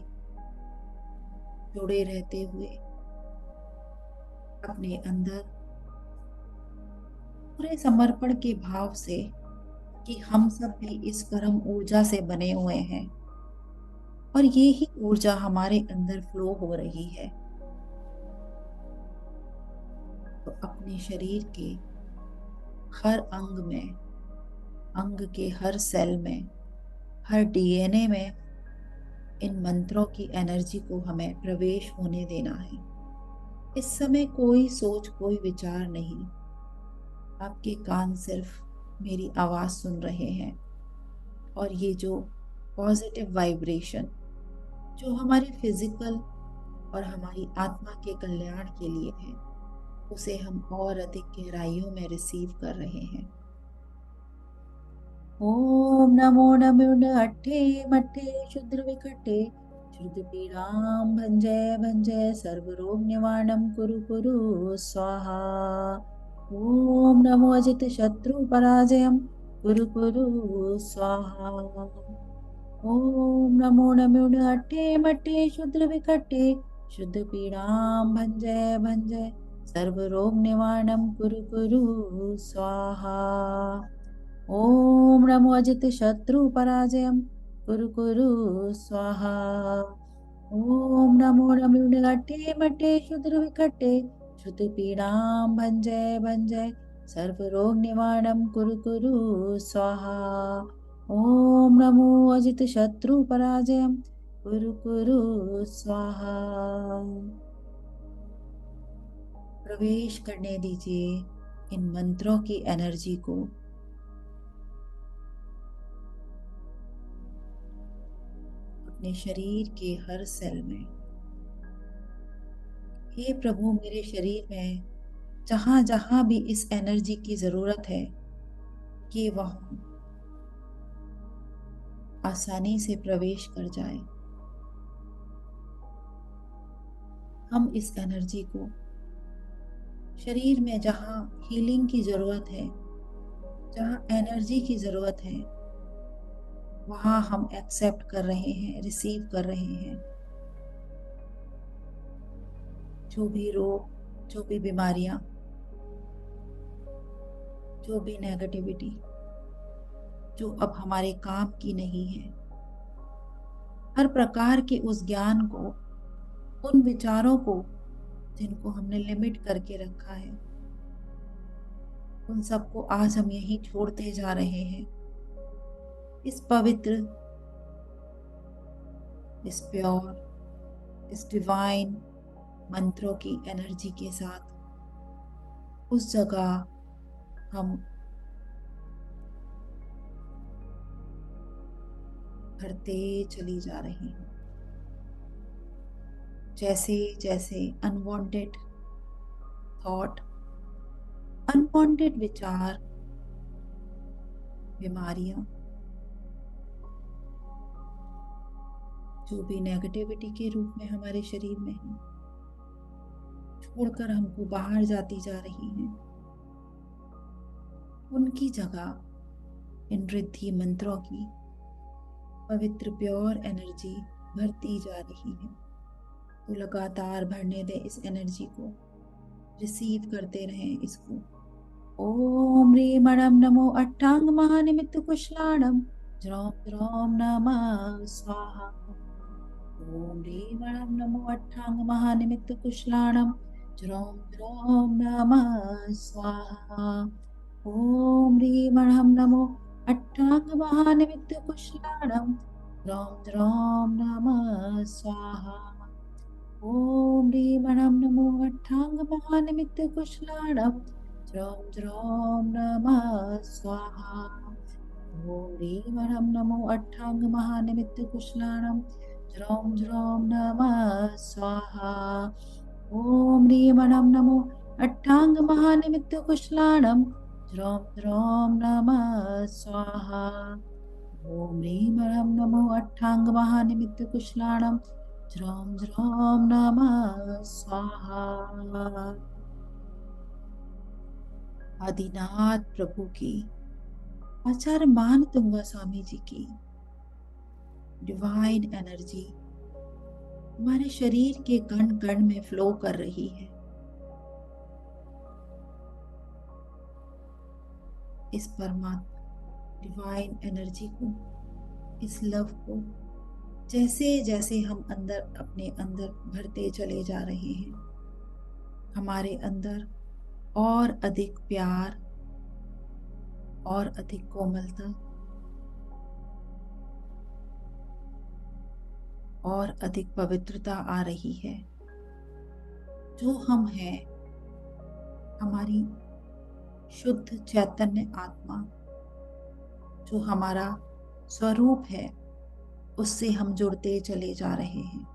जुड़े रहते हुए अपने अंदर पूरे समर्पण के भाव से कि हम सब भी इस परम ऊर्जा से बने हुए हैं और ये ही ऊर्जा हमारे अंदर फ्लो हो रही है। तो अपने शरीर के हर अंग में, अंग के हर सेल में, हर डीएनए में इन मंत्रों की एनर्जी को हमें प्रवेश होने देना है। इस समय कोई सोच, कोई विचार नहीं। आपके कान सिर्फ मेरी आवाज सुन रहे हैं और ये जो पॉजिटिव वाइब्रेशन जो हमारे फिजिकल और हमारी आत्मा के कल्याण के लिए है, उसे हम और अधिक गहराइयों में रिसीव कर रहे हैं। ओम नमो नमो अट्ठे मट्ठे शुद्र विकट्ठे शुद्ध पीड़ाम भंजय भंजय सर्व रोग निवारणम कुरु कुरु स्वाहा। ओम नमो अजित शत्रु पराजयम कुरु कुरु स्वाहा। ओम नमो नमो अट्ठे मट्ठे शुद्र विकट्ठे शुद्ध पीड़ाम भंजय भंजय सर्व रोग निवारणम कुरु कुरु स्वाहा। ओम नमो अजित शत्रु पराजयम कुरु कुरु स्वाहा। ओम नमो नमो अट्ठे मट्ठे शुद्र विकट्ठे शुद्ध पीड़ाम भंजय भंजय सर्व रोग निवारणम कुरु कुरु स्वाहा। ओम नमो अजित शत्रु पराजयम कुरु कुरु स्वाहा। प्रवेश करने दीजिए इन मंत्रों की एनर्जी को अपने शरीर के हर सेल में। हे प्रभु, मेरे शरीर में जहां जहां भी इस एनर्जी की जरूरत है कि वह आसानी से प्रवेश कर जाए। हम इस एनर्जी को शरीर में जहां हीलिंग की जरूरत है, जहां एनर्जी की जरूरत है, वहां हम एक्सेप्ट कर रहे हैं, रिसीव कर रहे हैं। जो भी रोग, जो भी बीमारियां, जो भी नेगेटिविटी जो अब हमारे काम की नहीं है, हर प्रकार के उस ज्ञान को, उन विचारों को जिनको हमने लिमिट करके रखा है, उन सबको आज हम यहीं छोड़ते जा रहे हैं। इस पवित्र, इस प्योर, इस डिवाइन मंत्रों की एनर्जी के साथ उस जगह हम भरते चली जा रही हूँ। जैसे जैसे अनवांटेड थॉट, अनवांटेड विचार, बीमारियां, जो भी नेगेटिविटी के रूप में हमारे शरीर में है, छोड़कर हमको बाहर जाती जा रही हैं। उनकी जगह इन रिद्धि मंत्रों की पवित्र प्योर एनर्जी भरती जा रही है। तो लगातार भरने दें इस एनर्जी को, रिसीव करते रहें इसको। ओम ह्रीं मणम नमो अट्टांग महानिमित्त कुशलाणम ज्रोम ज्रोम नमः स्वाहा। ओम ह्रीं मणम नमो अट्टांग महानिमित्त कुशलाणम ज्रोम ज्रोम नमः स्वाहा। ओम ह्रीं मणम नमो अट्टांग महानिमित्त कुशलाणम ज्रोम ज्रोम नमः स्वाहा। ओम ह्रीं मणम नमो अट्टांग महानिमित्त कुशलाणम ज्रोम ज्रोम नमः स्वाहा। ओम ह्रीं मणम नमो अट्टांग महानिमित्त कुशलाणम ज्रोम ज्रोम नमः स्वाहा। ओम ह्रीं मणम नमो अट्टांग महानिमित्त कुशलाणम ज्रोम ज्रोम नमः स्वाहा। ओम ह्रीं मणम नमो अट्टांग महानिमित्त कुशलाणम ज्रोम ज्रोम नमः स्वाहा। आदिनाथ प्रभु की, आचार्य मानतुंगा स्वामी जी की डिवाइन एनर्जी हमारे शरीर के कण कण में फ्लो कर रही है। इस परमात्मा डिवाइन एनर्जी को, इस लव को जैसे जैसे हम अंदर अपने अंदर भरते चले जा रहे हैं, हमारे अंदर और अधिक प्यार और अधिक कोमलता और अधिक पवित्रता आ रही है। जो हम हैं, हमारी शुद्ध चैतन्य आत्मा, जो हमारा स्वरूप है, उससे हम जुड़ते चले जा रहे हैं।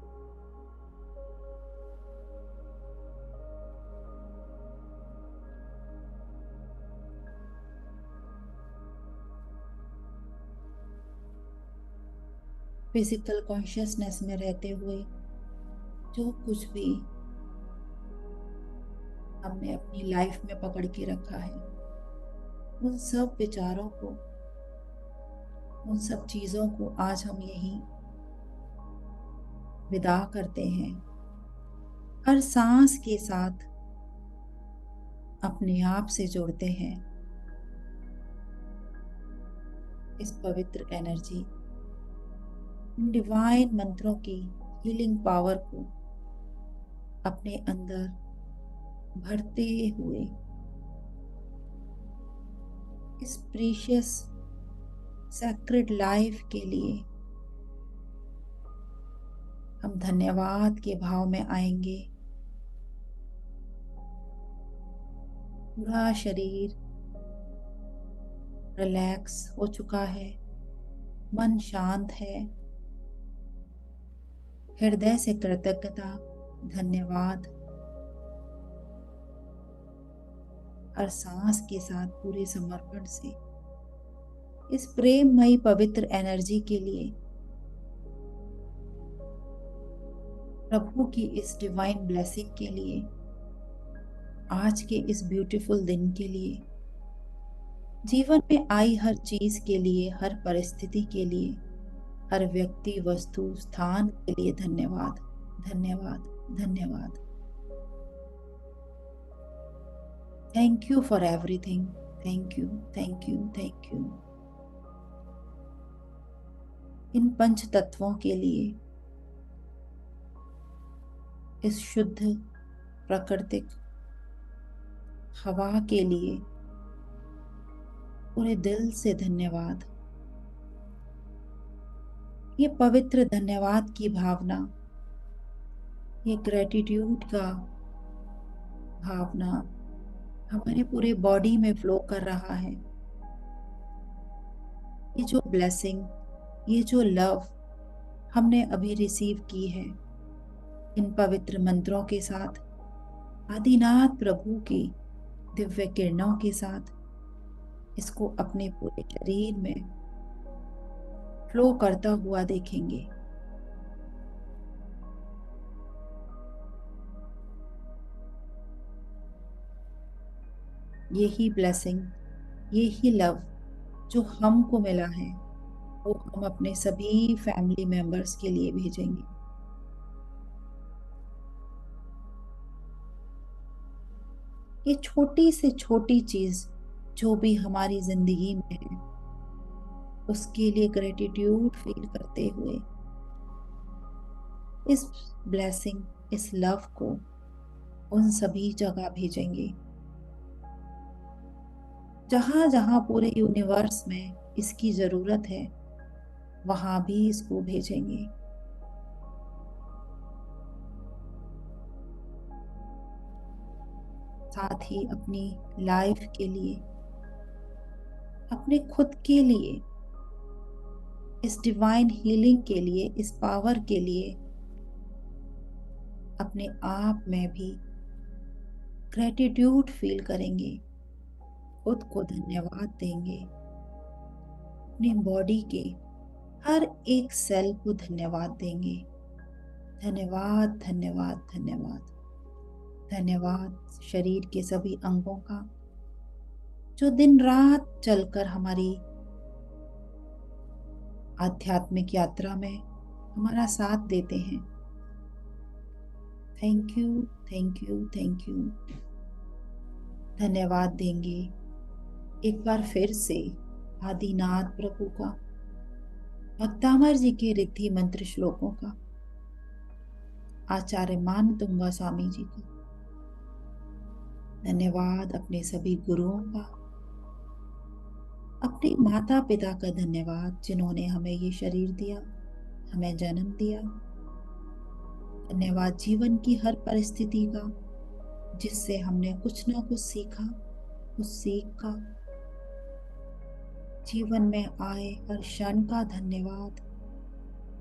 फिजिकल कॉन्शियसनेस में रहते हुए जो कुछ भी हमने अपनी लाइफ में पकड़ के रखा है, उन सब विचारों को, उन सब चीजों को आज हम यहीं विदा करते हैं। हर सांस के साथ अपने आप से जुड़ते हैं। इस पवित्र एनर्जी, डिवाइन मंत्रों की हीलिंग पावर को अपने अंदर भरते हुए इस प्रीशियस सैक्रेड लाइफ के लिए हम धन्यवाद के भाव में आएंगे। पूरा शरीर रिलैक्स हो चुका है, मन शांत है। हृदय से कृतज्ञता, धन्यवाद। हर सांस के साथ पूरे समर्पण से इस प्रेममयी पवित्र एनर्जी के लिए, प्रभु की इस डिवाइन ब्लेसिंग के लिए, आज के इस ब्यूटीफुल दिन के लिए, जीवन में आई हर चीज के लिए, हर परिस्थिति के लिए, हर व्यक्ति, वस्तु, स्थान के लिए धन्यवाद, धन्यवाद, धन्यवाद। Thank you for everything. Thank you, thank you, thank you. इन पंच तत्वों के लिए, इस शुद्ध प्राकृतिक हवा के लिए पूरे दिल से धन्यवाद। ये पवित्र धन्यवाद की भावना, ये ग्रेटिट्यूड का भावना हमारे पूरे बॉडी में फ्लो कर रहा है। ये जो ब्लेसिंग, ये जो लव हमने अभी रिसीव की है, इन पवित्र मंत्रों के साथ आदिनाथ प्रभु की दिव्य किरणों के साथ इसको अपने पूरे शरीर में फ्लो करता हुआ देखेंगे। यही ब्लेसिंग, यही लव जो हमको मिला है वो हम अपने सभी फैमिली मेंबर्स के लिए भेजेंगे। ये छोटी से छोटी चीज जो भी हमारी जिंदगी में है उसके लिए ग्रेटिट्यूड फील करते हुए इस ब्लेसिंग, इस लव को उन सभी जगह भेजेंगे जहां जहां पूरे यूनिवर्स में इसकी जरूरत है, वहां भी इसको भेजेंगे। साथ ही अपनी लाइफ के लिए, अपने खुद के लिए, इस डिवाइन हीलिंग के लिए, इस पावर के लिए अपने आप में भी ग्रेटिट्यूड फील करेंगे, खुद को धन्यवाद देंगे, अपनी बॉडी के हर एक सेल को धन्यवाद देंगे। धन्यवाद, धन्यवाद, धन्यवाद, धन्यवाद शरीर के सभी अंगों का जो दिन रात चलकर हमारी आध्यात्मिक यात्रा में हमारा साथ देते हैं। Thank you, thank you, thank you. धन्यवाद देंगे एक बार फिर से आदिनाथ प्रभु का, भक्तामर जी के रिद्धि मंत्र श्लोकों का, आचार्य मानतुंगा स्वामी जी का। धन्यवाद अपने सभी गुरुओं का, अपने माता पिता का धन्यवाद जिन्होंने हमें ये शरीर दिया, हमें जन्म दिया। धन्यवाद जीवन की हर परिस्थिति का जिससे हमने कुछ ना कुछ सीखा, उस सीख का। जीवन में आए हर क्षण का धन्यवाद,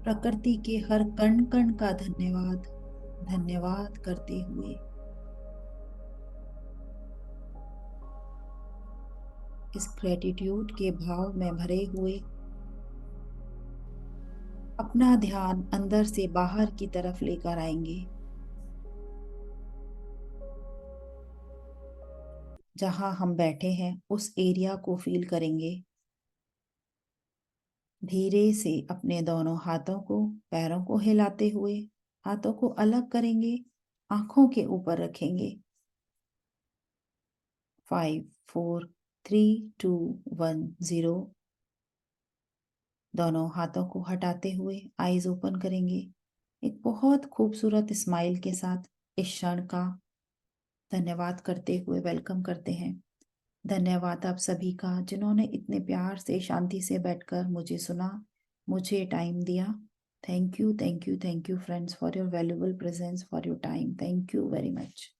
प्रकृति के हर कण कण का धन्यवाद, धन्यवाद करते हुए इस ग्रेटिट्यूड के भाव में भरे हुए अपना ध्यान अंदर से बाहर की तरफ लेकर आएंगे, जहां हम बैठे हैं उस एरिया को फील करेंगे। धीरे से अपने दोनों हाथों को, पैरों को हिलाते हुए हाथों को अलग करेंगे, आंखों के ऊपर रखेंगे। 5 4 3 2 1 0। दोनों हाथों को हटाते हुए आईज ओपन करेंगे, एक बहुत खूबसूरत स्माइल के साथ इस क्षण का धन्यवाद करते हुए वेलकम करते हैं। धन्यवाद आप सभी का जिन्होंने इतने प्यार से, शांति से बैठकर मुझे सुना, मुझे टाइम दिया। Thank you, thank you, thank you friends for your valuable presence, for your time. Thank you very much.